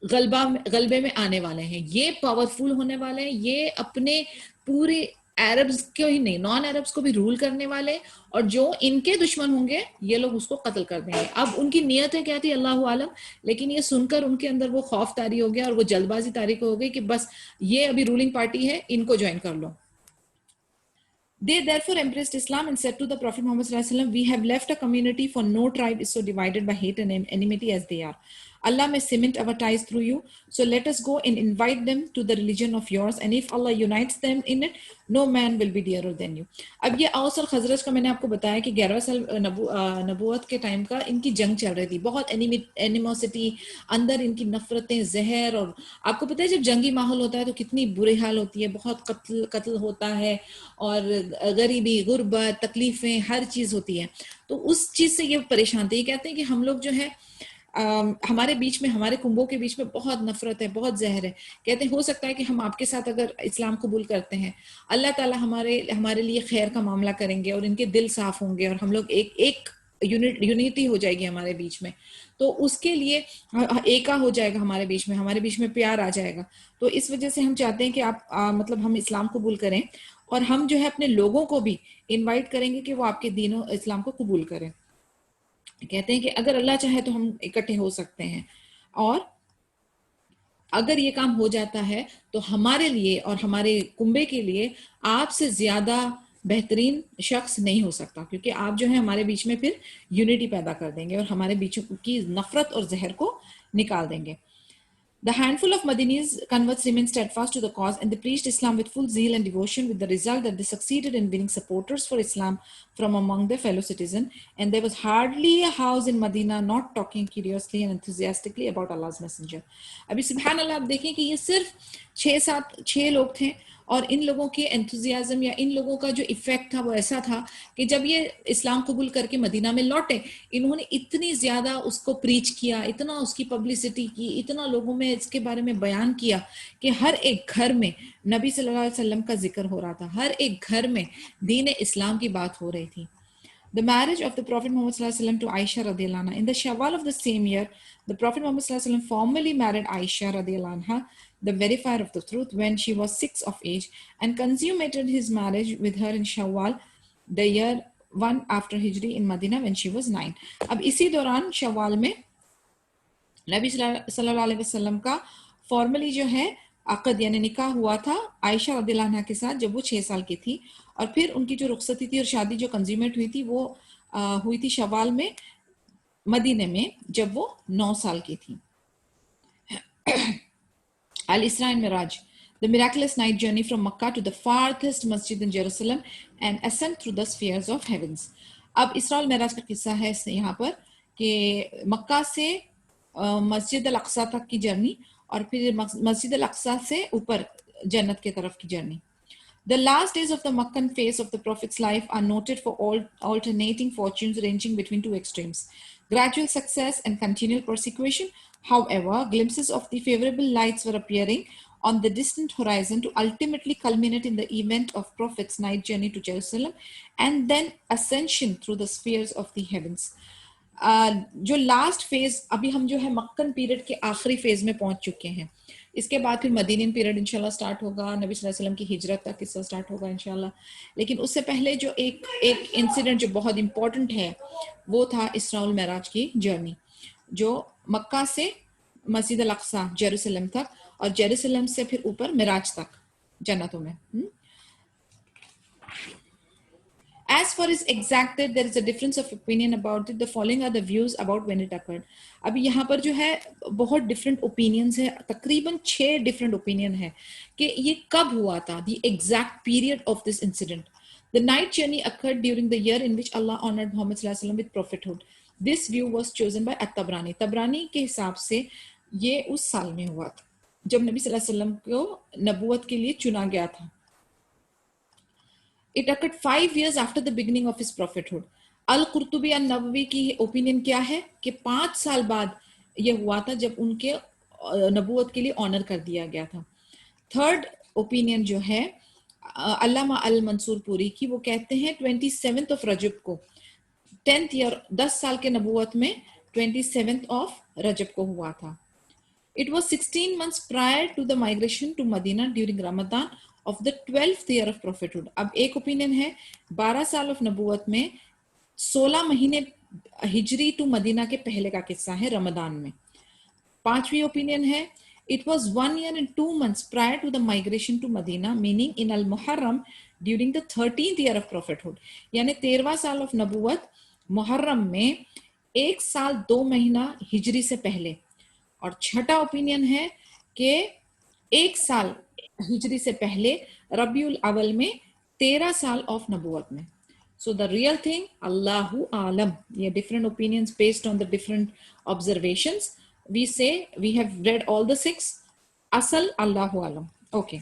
गलबे में आने वाले हैं, ये पावरफुल होने वाले हैं, ये अपने पूरे अरब्स को ही नहीं, नॉन अरब्स को भी रूल करने वाले, और जो इनके दुश्मन होंगे ये लोग उसको कत्ल कर देंगे. अब उनकी नीयतें क्या थी अल्लाह आलम, लेकिन ये सुनकर उनके अंदर वो खौफ तारी हो गया और वो जल्दबाजी तारी हो गई कि बस ये अभी रूलिंग पार्टी है, इनको ज्वाइन कर लो. They therefore embraced Islam and said to the Prophet Muhammad sallallahu alaihi wasallam, "We have left a community, for no tribe is so divided by hate and enmity as they are. Allah may cement our ties through you, so let us go and invite them to the religion of yours, and if Allah unites them in it, no man will be dearer than you." अब ये औस और खजरज का मैंने आपको बताया कि 11 साल नबूवत के टाइम का इनकी जंग चल रही थी, बहुत एनिमोसिटी, अंदर इनकी नफरतें, जहर, और आपको पता है जब जंगी माहौल होता है तो कितनी बुरी हाल होती है, बहुत कत्ल होता है, और गरीबी, गुर्बत, तकलीफें, हर चीज होती है. तो उस चीज से ये परेशान थे. ये कहते हैं कि हम लोग जो है, हमारे बीच में, हमारे कुंबों के बीच में बहुत नफरत है, बहुत जहर है. कहते हैं हो सकता है कि हम आपके साथ अगर इस्लाम कबूल करते हैं, अल्लाह ताला हमारे लिए खैर का मामला करेंगे और इनके दिल साफ होंगे और हम लोग एक यूनिटी हो जाएगी हमारे बीच में, तो उसके लिए एका हो जाएगा हमारे बीच में प्यार आ जाएगा. तो इस वजह से हम चाहते हैं कि आप मतलब हम इस्लाम कबूल करें, और हम जो है अपने लोगों को भी इनवाइट करेंगे कि वो आपके दीनों इस्लाम को कबूल करें. कहते हैं कि अगर अल्लाह चाहे तो हम इकट्ठे हो सकते हैं, और अगर ये काम हो जाता है तो हमारे लिए और हमारे कुंबे के लिए आपसे ज्यादा बेहतरीन शख्स नहीं हो सकता, क्योंकि आप जो है हमारे बीच में फिर यूनिटी पैदा कर देंगे और हमारे बीच की नफरत और जहर को निकाल देंगे. The handful of Madinis converts remained steadfast to the cause, and they preached Islam with full zeal and devotion, with the result that they succeeded in winning supporters for Islam from among their fellow citizens, and there was hardly a house in Medina not talking curiously and enthusiastically about Allah's messenger. अभी सुभान अल्लाह आप देखें कि ये सिर्फ 6 लोग थे, और इन लोगों के एंथुजियाज्म या इन लोगों का जो इफेक्ट था वो ऐसा था कि जब ये इस्लाम कबूल करके मदीना में लौटे, इन्होंने इतनी ज्यादा उसको प्रीच किया, इतना उसकी पब्लिसिटी की, इतना लोगों में इसके बारे में बयान किया कि हर एक घर में नबी सल्लल्लाहु अलैहि वसल्लम का जिक्र हो रहा था, हर एक घर में दीन इस्लाम की बात हो रही थी. The marriage of the Prophet Muhammad sallallahu alaihi wasallam to Aisha radiallahu anha. In the Shawwal of the same year, the Prophet Muhammad sallallahu alaihi wasallam formally married Aisha radiallahu anha, the verifier of the truth, when she was 6 of age, and consummated his marriage with her in Shawwal, the year 1 after Hijri, in Medina when she was 9. अब इसी दौरान शवाल में नबी सल्लल्लाहु अलैहि वसल्लम का formally जो है अक़द यानी निकाह हुआ था आयशा रदियल्लाहु अन्हा के साथ जब वो 6 साल की थी, और फिर उनकी जो रुखसती थी और शादी जो कंज्यूमेट हुई थी वो हुई थी शवाल में मदीने में जब वो 9 साल की थी. Al-Isra and Miraj, the miraculous night journey from Makkah to the farthest masjid in Jerusalem and ascent through the spheres of heavens. अब इसरा और मिराज का किस्सा है यहाँ पर कि मक्का से मस्जिद अल अक्सा तक की जर्नी और फिर मस्जिद अल अक्सा से ऊपर जन्नत की तरफ की journey. The last days of the Meccan phase of the Prophet's life are noted for alternating fortunes ranging between two extremes, gradual success and continual persecution. However, glimpses of the favorable lights were appearing on the distant horizon to ultimately culminate in the event of Prophet's night journey to Jerusalem and then ascension through the spheres of the heavens. जो last phase अभी हम जो है मक्कन period के आखिरी phase में पहुंच चुके हैं. इसके बाद फिर मदीनियन पीरियड इंशाल्लाह स्टार्ट होगा, नबी सल्लल्लाहु अलैहि वसल्लम की हिजरत का किस्सा स्टार्ट होगा इंशाल्लाह. लेकिन उससे पहले जो एक इंसिडेंट जो बहुत इंपॉर्टेंट है वो था इसरा और मिराज की जर्नी, जो मक्का से मस्जिद अल अक्सा जेरूसलम तक और जेरूसलम से फिर ऊपर मिराज तक जन्नतों में. As for its exact date, there is a difference of opinion about it. The following are the views about when it occurred. अभी यहाँ पर जो है बहुत different opinions है, तकरीबन 6 different opinion है कि ये कब हुआ था, the exact period of this incident. The night journey occurred during the year in which Allah honored Muhammad sallallahu alaihi wasallam with prophethood. This view was chosen by at-Tabrani. Tabrani के हिसाब से ये उस साल में हुआ था जब नबी सल्लल्लाहु अलैहि वसल्लम को नबूवत के लिए चुना गया था. It occurred 5 years after the beginning of his prophethood. Al-Qurtubi an-Nawawi की ओपिनियन क्या है कि 5 साल बाद ये हुआ था जब उनके नबूवत के लिए ऑनर कर दिया गया था. थर्ड ओपिनियन जो है अल्लामा अल मंसूर पुरी की, वो कहते हैं 27th of रजब को, 10th ईयर 10 साल के नबूवत में 27th of रजब को हुआ था. It was 16 months prior to the migration to Medina during Ramadan of the 12th year of prophethood. अब एक ओपिनियन है 12 साल ऑफ नबूवत में 16 महीने हिजरी टू मदीना के पहले का किस्सा है रमदान में. पांचवी ओपिनियन है it was 1 year and 2 months prior to the migration to Medina, meaning in al-Muharram during the 13th year of prophethood. यानी 13वां साल ऑफ नबूवत मुहर्रम में 1 साल 2 महीना हिजरी से पहले. और छठा ओपिनियन है कि 1 साल हिजरी से पहले रबीउल अव्वल में 13 साल ऑफ नबूवत में. So the real thing, Allahu Alam. ये different opinions based on the different observations. We say we have read all the 6. Asal Allahu Alam. Okay.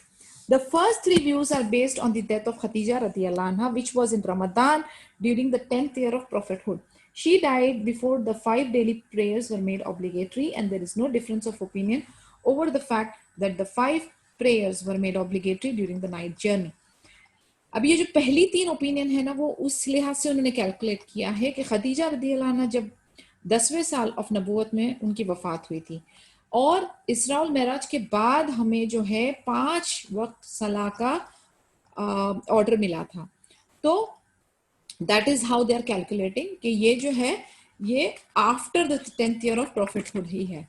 The first 3 views are based on the death of Khadija radiyallahu anha, which was in Ramadan during the 10th year of prophethood. She died before the 5 daily prayers were made obligatory, and there is no difference of opinion over the fact that the 5 prayers were made obligatory during the night journey. अब ये जो पहली 3 opinion है ना, वो उस लिहाज से उन्होंने कैलकुलेट किया है कि खदीजा रदियल्लाहु अन्हा जब 10वें साल ऑफ नबूवत में उनकी वफात हुई थी और इसरा और मेराज के बाद हमें जो है 5 वक्त सलाह का ऑर्डर मिला था. तो that is how they are calculating कि ये जो है ये after the 10th year of prophethood ही है.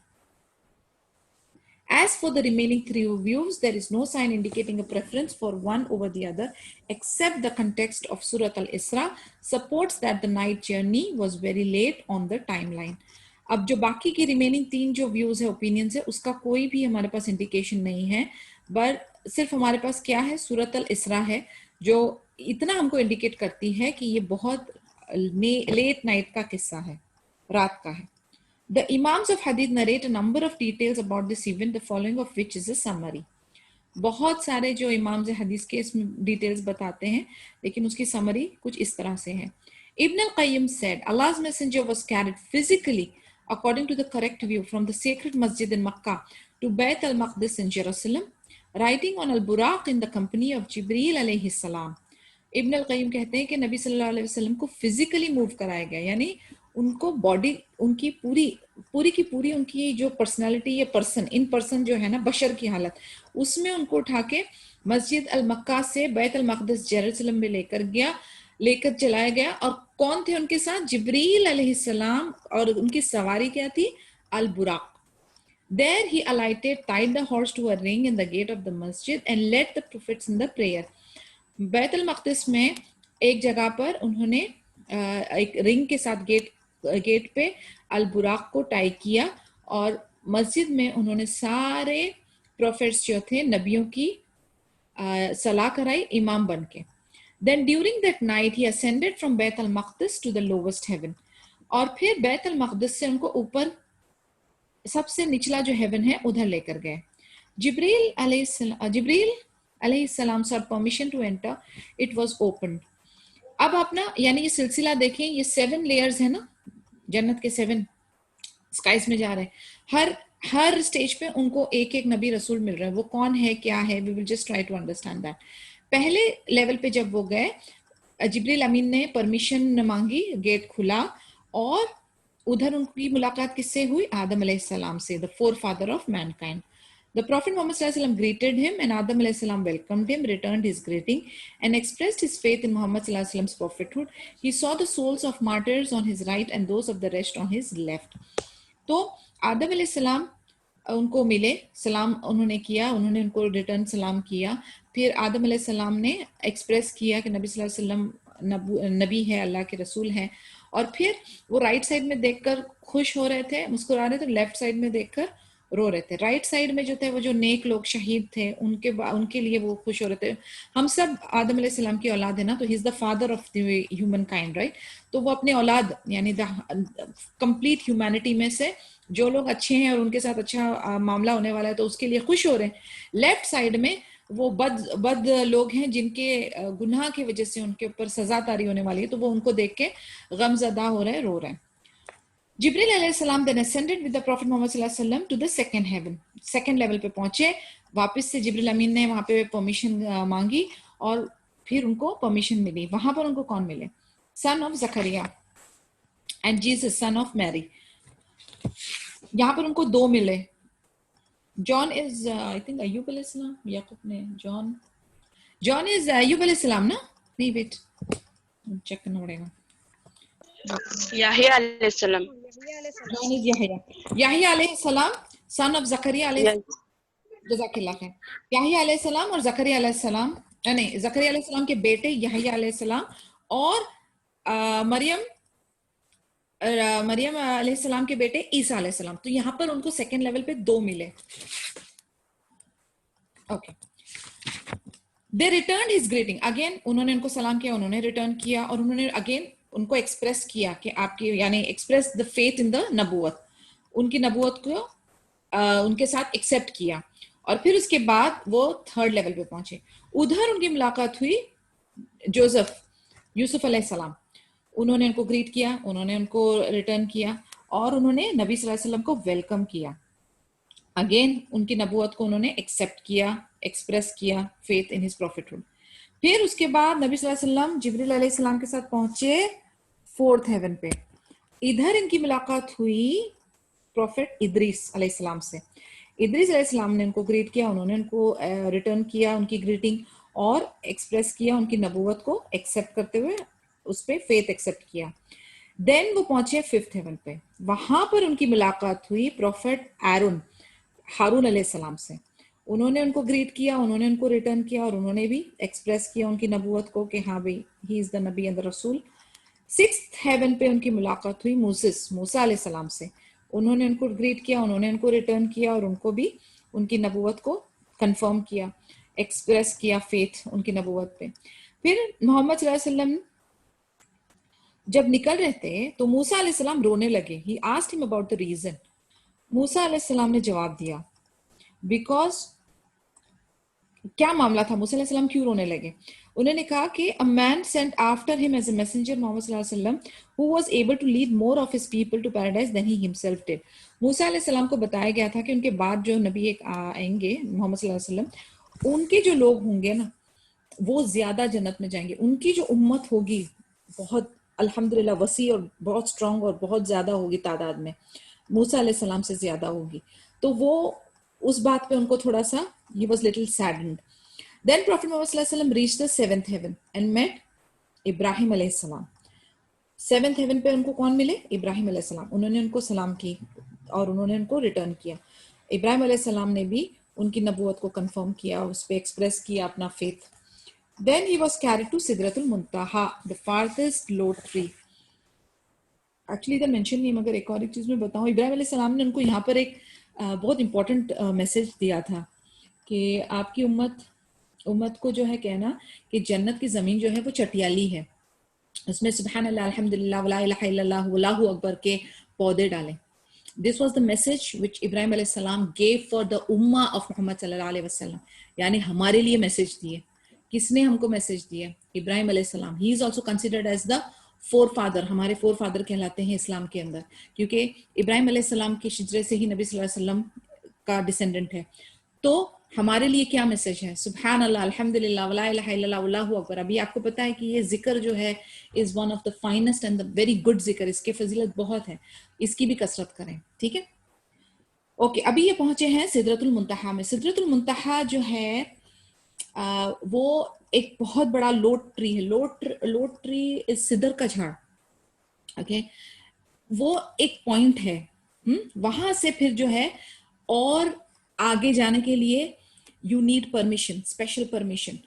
As for the remaining 3 views, there is no sign indicating a preference for one over the other, except the context of Surah Al-Isra supports that the night journey was very late on the timeline. अब जो बाकी की remaining 3 जो views है, opinions है, उसका कोई भी हमारे पास indication नहीं है, but सिर्फ हमारे पास क्या है, सूरत अल-इसरा है जो इतना हमको indicate करती है कि ये बहुत late night का किस्सा है, रात का है. The Imams of Hadith narrate a number of details about this event, the following of which is a summary. बहुत सारे जो इमाम हदीस के इसमें डिटेल्स बताते हैं, लेकिन उसकी समरी कुछ इस तरह से है. Ibn al-Qayyim said, Allah's messenger was carried physically, according to the correct view, from the sacred masjid in Makkah to Bayt al-Maqdis in Jerusalem, riding on al-Buraq in the company of Jibreel alayhi salam. इब्न अल कय्यम कहते हैं कि नबी सल्लल्लाहु अलैहि वसल्लम को physically move कराया गया, यानी उनको बॉडी, उनकी पूरी पूरी की पूरी उनकी जो पर्सनालिटी, ये पर्सन, इन पर्सन जो है ना, बशर की हालत, उसमें उनको उठा के मस्जिद अल मक्का से बैत अल मक़दिस जेरूसलम में लेकर चलाया गया. और कौन थे उनके साथ? जिब्रील अलैहिस्सलाम, और उनकी सवारी क्या थी? अल बुराक. There he alighted, tied the horse to a ring in the gate of the masjid and led the prophets in the prayer. बैत अल मक़दिस में एक जगह पर उन्होंने एक रिंग के साथ गेट पे अल बुराक को टाई किया, और मस्जिद में उन्होंने सारे प्रोफेट्स जो थे, नबियों की सलाह कराई इमाम बन के. Then during that night he ascended from Bayt al-Maqdis to the lowest heaven. और फिर बैत अल मक़दिस से उनको ऊपर सबसे निचला जो हेवन है उधर लेकर गए. जिब्रील अलैहिस्सलाम sought permission to enter. It was opened. अब आप ना, यानी ये सिलसिला देखें, ये 7 लेयर्स है ना, जन्नत के 7 स्काइज में जा रहे हैं. हर स्टेज पे उनको एक एक नबी रसूल मिल रहे हैं. वो कौन है, क्या है, we will just try to understand that. पहले लेवल पे जब वो गए, जिब्रील अमीन ने परमिशन मांगी, गेट खुला, और उधर उनकी मुलाकात किससे हुई? आदम अलैहिस्सलाम से, the forefather of mankind. The Prophet Muhammad sallallahu alaihi wasallam greeted him, and Adam alayhi salam welcomed him, returned his greeting, and expressed his faith in Muhammad sallallahu alaihi wasallam's prophethood. He saw the souls of martyrs on his right and those of the rest on his left. तो आदम अलैहि सलाम उनको मिले, सलाम उन्होंने किया, उन्होंने उनको रिटर्न सलाम किया. फिर आदम अलैहि सलाम ने एक्सप्रेस किया कि नबी सल्लल्लाहु अलैहि वसल्लम नबी है, अल्लाह के रसूल हैं. और फिर वो राइट साइड में देखकर खुश हो रहे थे, मुस्कुरा रहे थे, लेफ्ट साइड में देखकर रो रहे थे. राइट साइड में जो थे वो जो नेक लोग शहीद थे, उनके लिए वो खुश हो रहे थे. हम सब आदम अलैहि सलाम की औलाद है ना, तो ही is the father of the human kind, right. तो वो अपने औलाद, यानी द कंप्लीट ह्यूमैनिटी में से जो लोग अच्छे हैं और उनके साथ अच्छा मामला होने वाला है, तो उसके लिए खुश हो रहे हैं. लेफ्ट साइड में वो बद लोग हैं जिनके गुनाह की वजह से उनके ऊपर सजा तारी होने वाली है, तो वो उनको देख के गमजदा हो रहे हैं, रो रहे हैं. जिब्रील अलैहिस्सलाम then ascended with the Prophet Muhammad sallallahu alaihi wasallam to the second heaven. Second level पे पहुंचे. वापस से जिब्रील अमीन ने वहां पे परमिशन मांगी, और फिर उनको परमिशन मिली. वहां पर उनको कौन मिले? Son of Zakariya and Jesus son of Mary. यहाँ पर उनको 2 मिले. John is I think Ayyub अलैहिस्सलाम, याकूब ने जॉन इज अय्यूब अलैहिस्सलाम ना? नहीं, वेट, चेक करना पड़ेगा. याहिया अलैहिस्सलाम. जॉन इज याहिया अलैहिस्सलाम, सन ऑफ जकरिया जज़ाकिल्लाह खैर. याहिया अलैहिस्सलाम और जकरिया अलैहिस्सलाम, नहीं, जकरिया अलैहिस्सलाम के बेटे याहिया अलैहिस्सलाम, और मरियम अलैहिस्सलाम के बेटे ईसा अलैहिस्सलाम. तो यहाँ पर उनको सेकंड लेवल पे 2 मिले. ओके. दे रिटर्न हिज ग्रीटिंग अगेन. उन्होंने उनको सलाम किया, उन्होंने रिटर्न किया, और उन्होंने अगेन उनको एक्सप्रेस किया कि आपकी, यानी express the faith in the नबूवत, उनकी नबूवत को उनके साथ एक्सेप्ट किया. और फिर उसके बाद वो 3rd लेवल पे पहुंचे. उधर उनकी मुलाकात हुई यूसुफ अलैहिस्सलाम. उन्होंने उनको ग्रीट किया, उन्होंने उनको रिटर्न किया, और उन्होंने नबी सल्लल्लाहु अलैहि वसल्लम को वेलकम किया. अगेन उनकी नबूवत को उन्होंने एक्सेप्ट किया, एक्सप्रेस किया फेथ इन हिज प्रॉफिटहुड. फिर उसके बाद नबी सल्लल्लाहु अलैहि वसल्लम जिब्रील अलैहिस्सलाम के साथ पहुंचे 4th हेवन पे. इधर इनकी मुलाकात हुई प्रॉफिट इदरीस अलैहिस्सलाम से. इदरीस अलैहिस्सलाम ने उनको ग्रीट किया, उन्होंने उनको रिटर्न किया उनकी ग्रीटिंग, और एक्सप्रेस किया उनकी नबूवत को एक्सेप्ट करते हुए, उस पे फेथ एक्सेप्ट किया. देन वो पहुंचे 5th हेवन पे. वहां पर उनकी मुलाकात हुई प्रॉफिट हारून अलैहिस्सलाम से. उन्होंने उनको ग्रीट किया, उन्होंने उनको रिटर्न किया, और उन्होंने भी एक्सप्रेस किया उनकी नबूवत को कि हाँ भाई, ही इज द नबी एंड द रसूल. 6th हेवन पे उनकी मुलाकात हुई मूसा अलैहिस्सलाम से. उन्होंने उनको ग्रीट किया, उन्होंने उनको रिटर्न किया, और उनको भी उनकी नबूवत को कंफर्म किया, एक्सप्रेस किया फेथ उनकी नबूवत पे. फिर मोहम्मद सल्लल्लाहु अलैहि वसल्लम जब निकल रहे थे तो मूसा अलैहिस्सलाम रोने लगे. He asked him about the reason. Musa अलैहिस्सलाम ने जवाब दिया, बिकॉज क्या मामला था, मूसा अलैहिस्सलाम क्यों रोने लगे? उन्होंने कहा कि a man sent after him as a messenger Muhammad सल्लल्लाहु अलैहि वसल्लम who was able to lead more of his people to paradise than he himself did. Musa अलैहिस्सलाम को बताया गया था कि उनके बाद जो नबी एक आएंगे मोहम्मद सल्लल्लाहु अलैहि वसल्लम, उनके जो लोग होंगे ना वो ज्यादा जन्नत में जाएंगे। उनकी जो उम्मत होगी बहुत अल्हम्दुलिल्लाह वसी और बहुत स्ट्रांग और बहुत ज्यादा होगी तादाद में, मूसा अलैहिस्सलाम से ज्यादा होगी। तो वो उस बात पे उनको थोड़ा सा he was little saddened. Then Prophet Muhammad sallallahu alaihi wasallam reached the seventh heaven and met Ibrahim अलैहिस्सलाम। सेवेंथ हेवन पे उनको कौन मिले? इब्राहिम अलैहिस्सलाम। उन्होंने उनको सलाम की और उन्होंने उनको रिटर्न किया। इब्राहिम अलैहिस्सलाम ने भी उनकी नबूवत को कंफर्म किया, उस पे एक्सप्रेस किया अपना faith. Then he was carried to सिदरतुल Muntaha, the farthest low tree. Actually इधर मेंशन नहीं, मगर एक और एक चीज मैं बताऊं, इब्राहिम अलैहिस्सलाम ने उनको यहाँ पर एक बहुत इंपॉर्टेंट मैसेज दिया था कि आपकी उम्मत को जो है कहना कि जन्नत की जमीन जो है वो चटियाली है, उसमें सुबहान अल्लाह अल्हम्दुलिल्लाह वला इलाहा इल्लल्लाह वल्लाहु अकबर के पौधे डालें। This was the message which Ibrahim अलैहिस्सलाम गेव फॉर द उम्मा ऑफ मोहम्मद सल्लल्लाहु अलैहि वसल्लम, यानी हमारे लिए मैसेज दिए। किसने हमको मैसेज दिया? इब्राहिम अलैहिस्सलाम। He is also considered as the forefather, हमारे फोर फादर कहलाते हैं इस्लाम के अंदर, क्योंकि इब्राहिम अलैहिस्सलाम की शिजरे से ही नबी सल्लल्लाहु अलैहि वसल्लम का डिसेंडेंट है। तो हमारे लिए क्या मैसेज है? सुबहान अल्लाह अल्हम्दुलिल्लाह वला इलाहा इल्लल्लाह वल्लाहु अकबर। अभी आपको पता है कि ये जिक्र जो है is one of the finest and the very good जिक्र, इसके फजीलत बहुत है, इसकी भी कसरत करें, ठीक है। ओके, अभी ये पहुंचे हैं सिदरतुल मुंतहा में। सिदरतुल मुंतहा जो है वो एक बहुत बड़ा लोट ट्री है। लोट ट्री इज सिदर का झाड़, ओके। वो एक पॉइंट है, वहां से फिर जो है और आगे जाने के लिए you need permission, special permission.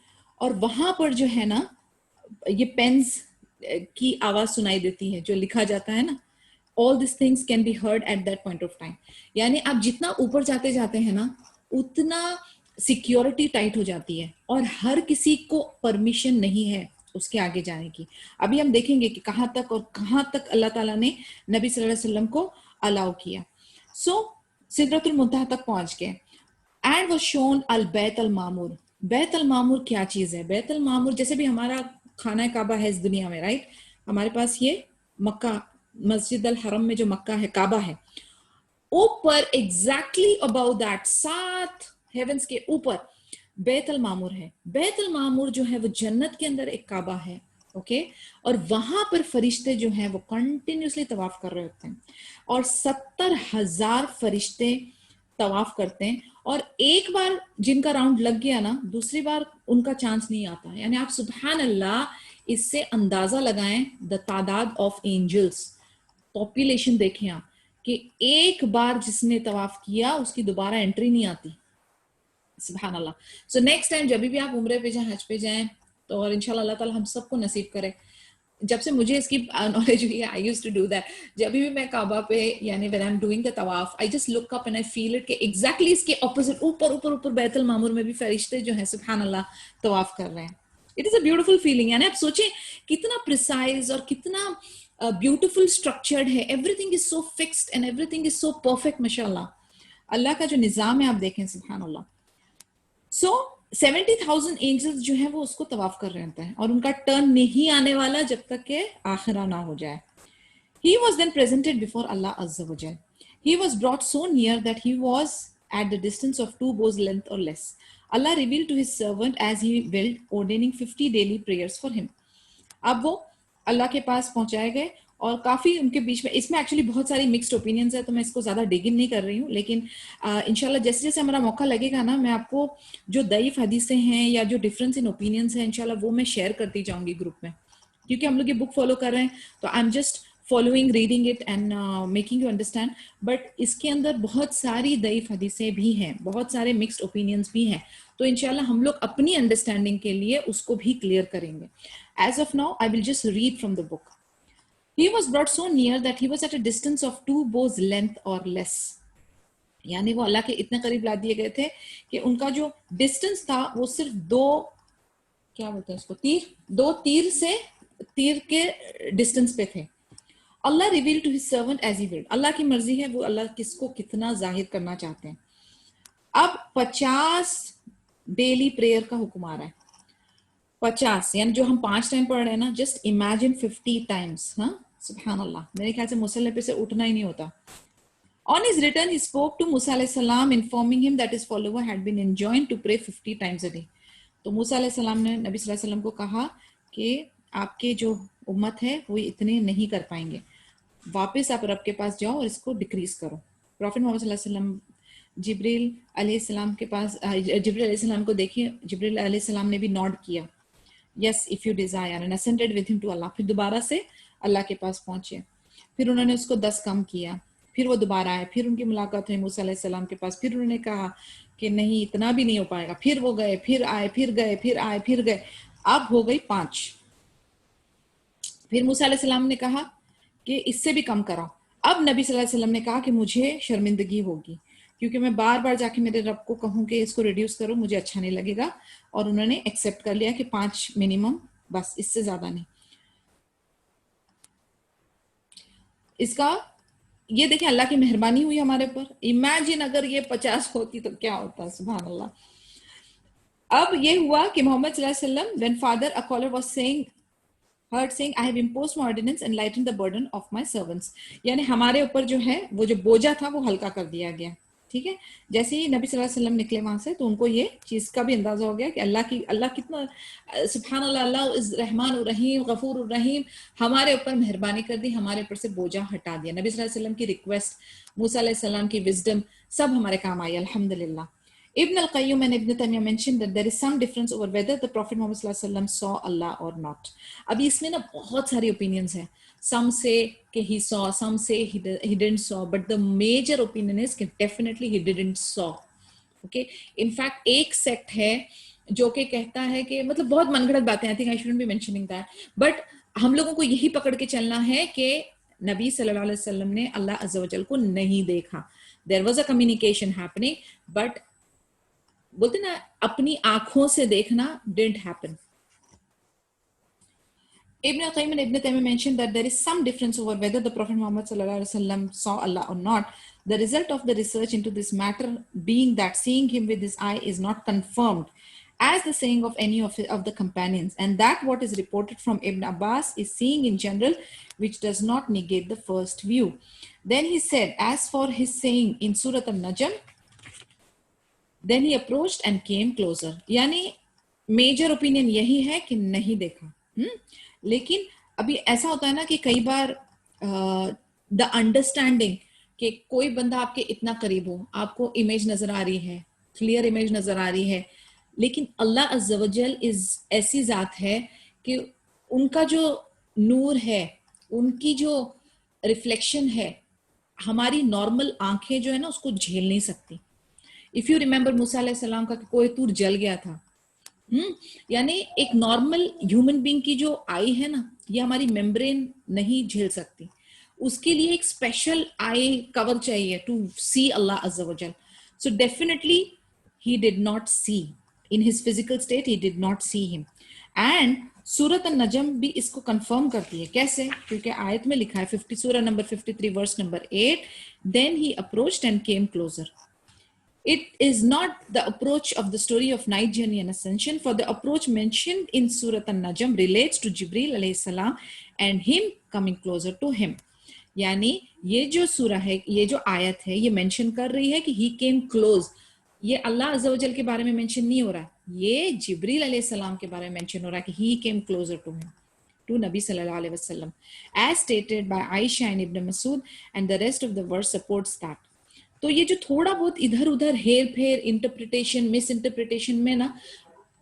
और वहां पर जो है ना ये पेन्स की आवाज सुनाई देती है, जो लिखा जाता है ना, all this things can be heard at that point of time. यानी आप जितना ऊपर जाते जाते हैं ना उतना सिक्योरिटी टाइट हो जाती है और हर किसी को परमिशन नहीं है उसके आगे जाने की। अभी हम देखेंगे कि कहां तक और कहां तक अल्लाह ताला ने नबी सल्लल्लाहु अलैहि वसल्लम को अलाउ किया। सो सिदरतुल मुंतहा तक पहुंच गए एंड वाज शोन अल बैत अल मामूर। बैत अल मामूर क्या चीज है? बैत अल मामूर जैसे भी हमारा खाना काबा है इस दुनिया में, राइट, हमारे पास ये मक्का, मस्जिद अल हरम में जो मक्का है, काबा है, ऊपर एग्जैक्टली अबाउट दैट 7 हेवंस के ऊपर बैत अल मामूर है। बैत अल मामूर जो है वो जन्नत के अंदर एक काबा है, ओके। और वहां पर फरिश्ते जो हैं वो कंटिन्यूसली तवाफ कर रहे होते हैं और 70,000 फरिश्ते तवाफ करते हैं। और एक बार जिनका राउंड लग गया ना, दूसरी बार उनका चांस नहीं आता। यानी आप सुबहान अल्लाह इससे अंदाजा लगाएं द तादाद ऑफ एंजल्स, पॉपुलेशन देखें आप कि एक बार जिसने तवाफ किया उसकी दोबारा एंट्री नहीं आती। सुभान अल्लाह। सो नेक्स्ट टाइम जब भी आप उम्रे पे जाएं, हज पे जाएं, तो और इंशाल्लाह अल्लाह ताला हम सबको नसीब करे। जब से मुझे इसकी नॉलेज हुई है, I used to do that. जब भी मैं काबा पे यानी when I am doing the तवाफ, I just look up and I feel it कि एग्जैक्टली इसके ऑपोजिट ऊपर ऊपर ऊपर बैतुल मामूर में भी फरिश्ते जो हैं सुभान अल्लाह तवाफ कर रहे हैं। It is a beautiful feeling. यानी आप सोचें कितना प्रिसाइज और कितना ब्यूटीफुल स्ट्रक्चर्ड है। Everything is so fixed and everything is so perfect. माशाल्लाह अल्लाह का जो निजाम है आप देखें, सुभान अल्लाह। सो 70,000 एंजल्स जो है वो उसको तवाफ कर रहे होते हैं और उनका टर्न नहीं आने वाला जब तक के आखिरा ना हो जाए। He was then presented before Allah Azza wa Jal. He was brought so near that he was at the distance of 2 bows length or less. Allah revealed to his servant as he willed, ordaining 50 daily prayers for him. अब वो अल्लाह के पास पहुंचाए गए और काफी उनके बीच में, इसमें एक्चुअली बहुत सारी मिक्स्ड ओपिनियंस है तो मैं इसको ज्यादा डिग इन नहीं कर रही हूँ, लेकिन इंशाल्लाह जैसे जैसे हमारा मौका लगेगा ना, मैं आपको जो दईफ हदीसें हैं या जो डिफरेंस इन ओपिनियंस है इंशाल्लाह वो मैं शेयर करती जाऊंगी ग्रुप में, क्योंकि हम लोग ये बुक फॉलो कर रहे हैं तो आई am just following, reading it and making you understand. But इसके अंदर बहुत सारी दईफ हदीसें भी हैं, बहुत सारे मिक्स्ड ओपिनियंस भी हैं, तो इंशाल्लाह हम लोग अपनी अंडरस्टैंडिंग के लिए उसको भी क्लियर करेंगे। As of now, I will just read from the book. He was brought so near that he was at a distance of 2 bows length or less. यानी वो अल्लाह के इतने करीब ला दिए गए थे कि उनका जो डिस्टेंस था वो सिर्फ 2, क्या बोलते हैं उसको, दो तीर के डिस्टेंस पे थे। Allah reveal to his servant as he willed. Allah की मर्जी है वो अल्लाह किसको कितना जाहिर करना चाहते हैं। अब 50 डेली प्रेयर का हुक्म आ रहा है। 50 यानी जो हम 5 टाइम पढ़ रहे हैं ना, जस्ट इमेजिन 50 टाइम्स। हाँ, सुभान अल्लाह, मेरे ख्याल से मुसल्ले पे से उठना ही नहीं होता। On his return, he spoke to Musa alayhi salam, informing him that his follower had been enjoined to pray 50 times a day. तो मूसा अलैहि सलाम ने नबी सल्लल्लाहु अलैहि वसल्लम को कहा कि आपके जो उम्मत है वो इतने नहीं कर पाएंगे, वापस आप रब के पास जाओ और इसको डिक्रीज करो। प्रॉफिट मोहम्मद सल्लल्लाहु अलैहि वसल्लम जिब्रील अलैहि सलाम के पास, जिब्रील अलैहि सलाम को देखिए, जिब्रील अलैहि सलाम ने भी नॉड किया, yes if you desire, and ascended with him to Allah. फिर दोबारा से अल्लाह के पास पहुंचे, फिर उन्होंने उसको 10 कम किया, फिर वो दोबारा आए, फिर उनकी मुलाकात हुई मूसा अलैहि सलाम के पास, फिर उन्होंने कहा कि नहीं इतना भी नहीं हो पाएगा, फिर वो गए, फिर आए, फिर गए, फिर आए, फिर गए, अब हो गई 5। फिर मूसा अलैहि सलाम ने कहा कि इससे भी कम कराओ। अब नबी सल्लल्लाहु अलैहि वसल्लम ने कहा कि मुझे शर्मिंदगी होगी, क्योंकि मैं बार बार जाके मेरे रब को कहूं कि इसको रिड्यूस करो, मुझे अच्छा नहीं लगेगा। और उन्होंने एक्सेप्ट कर लिया कि 5 मिनिमम, बस, इससे ज्यादा नहीं। इसका ये देखें, अल्लाह की मेहरबानी हुई हमारे पर। इमेजिन अगर ये 50 होती तो क्या होता, सुभान अल्लाह। अब ये हुआ कि मोहम्मद सल्लल्लाहु अलैहि वसल्लम, when father a caller was saying, heard saying, I have imposed my ordinance and lightened the burden of my servants, यानी हमारे ऊपर जो है वो जो बोझा था वो हल्का कर दिया गया। ठीक है, जैसे ही नबी सल्लल्लाहु अलैहि वसल्लम निकले वहां से, तो उनको ये चीज का भी अंदाजा हो गया कि अल्लाह कितना, सुभान अल्लाह, अल्लाह इज रहमान उर रहीम, गफूर उर रहीम, हमारे ऊपर मेहरबानी कर दी, हमारे ऊपर से बोझा हटा दिया। नबी सल्लल्लाहु अलैहि वसल्लम की रिक्वेस्ट, मूसा अलैहि सलाम की विजडम, सब हमारे काम आई, अल्हम्दुलिल्लाह। Ibn al-Qayyum and Ibn Taymiyyah mentioned that there is some difference over whether the Prophet Muhammad sallallahu alaihi wasallam saw Allah or not. अभी इसमें ना बहुत सारी opinions हैं. Some say कि he saw, some say he didn't saw, but the major opinion is कि definitely he didn't saw. Okay? In fact, एक sect है जो कि कहता है कि, मतलब बहुत मनगढ़ंत बातें, I think I shouldn't be mentioning that, but हम लोगों को यही पकड़ के चलना है कि नबी सल्लल्लाहु अलैहि वसल्लम ने अल्लाह अज़्ज़ा वजल को नहीं देखा. There was a communication happening, but बोलते ना अपनी आंखों से देखना didn't happen. Ibn al-Qayyim and Ibn Taymiyyah mentioned that there is some difference over whether the Prophet Muhammad sallallahu alaihi wasallam saw Allah or not. The result of the research into this matter being that seeing him with his eye is not confirmed as the saying of any of the companions, and that what is reported from Ibn Abbas is seeing in general, which does not negate the first view. Then he said, as for his saying in Surah An-Najm, then he approached and came closer. यानी major opinion यही है कि नहीं देखा। लेकिन अभी ऐसा होता है ना कि कई बार द अंडरस्टैंडिंग कि कोई बंदा आपके इतना करीब हो, आपको इमेज नजर आ रही है, क्लियर इमेज नजर आ रही है, लेकिन अल्लाह अज़्ज़ा वजल इज ऐसी जात है कि उनका जो नूर है, उनकी जो रिफ्लेक्शन है, हमारी नॉर्मल आंखें जो है ना उसको झेल नहीं सकती। इफ यू रिमेंबर मूसा अलैहि सलाम का कोई तूर जल गया था, यानी एक नॉर्मल ह्यूमन बीइंग की जो आई है ना, ये हमारी मेम्ब्रेन नहीं झेल सकती, उसके लिए एक स्पेशल आई कवर चाहिए टू सी अल्लाह अज़्ज़ा वजल। So definitely he did not see in his physical state, he did not see him. And सूरत अन-नजम भी इसको कंफर्म करती है। कैसे? क्योंकि आयत में लिखा है 50 सूरह number 53 verse number 8, then he approached and came closer. It is not the approach of the story of night journey and ascension, for the approach mentioned in Surah An-Najm relates to Jibril alayhi salam and him coming closer to him. यानी ये जो सूरह है, ये जो आयत है, ये मेंशन कर रही है कि he came close. ये अल्लाह अज़्ज़ा वजल के बारे में मेंशन नहीं हो रहा, ये जिब्रील अलैहि सलाम के बारे में मेंशन हो रहा है कि he came closer to him, to Nabi sallallahu alaihi wasallam, as stated by Aisha and Ibn Masud, and the rest of the verse supports that. तो ये जो थोड़ा बहुत इधर उधर हेर फेर, इंटरप्रिटेशन, मिस इंटरप्रिटेशन में ना,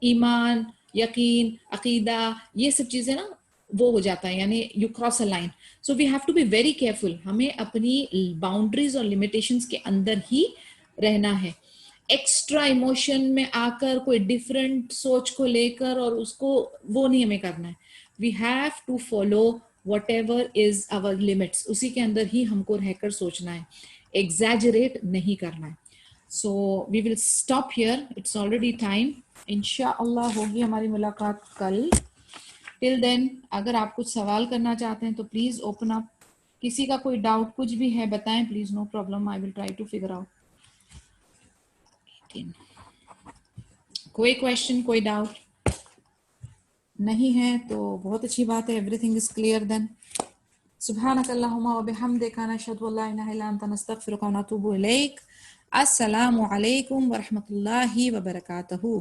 ईमान, यकीन, अकीदा, ये सब चीजें ना वो हो जाता है, यानी you cross a line. So we have to be very careful. हमें अपनी बाउंड्रीज और लिमिटेशंस के अंदर ही रहना है. एक्स्ट्रा इमोशन में आकर कोई डिफरेंट सोच को लेकर और उसको वो नहीं हमें करना है. We have to follow whatever is our limits, उसी के अंदर ही हमको रहकर सोचना है, exaggerate नहीं करना है. So we will stop here. It's already time. इंशाअल्लाह होगी हमारी मुलाकात कल. Till then, अगर आप कुछ सवाल करना चाहते हैं तो प्लीज ओपन अप. किसी का कोई डाउट कुछ भी है बताएं please. No problem, I will try to figure out. कोई क्वेश्चन, कोई डाउट नहीं है तो बहुत अच्छी बात है. Everything is clear then. सुब्हानकल्लाहुम्मा व बिहम्दिका नशहदु अल्ला इलाहा इल्ला अंता नस्तगफिरुका व नतूबु इलैक. अस्सलामु अलैकुम व रहमतुल्लाहि व बरकातहू.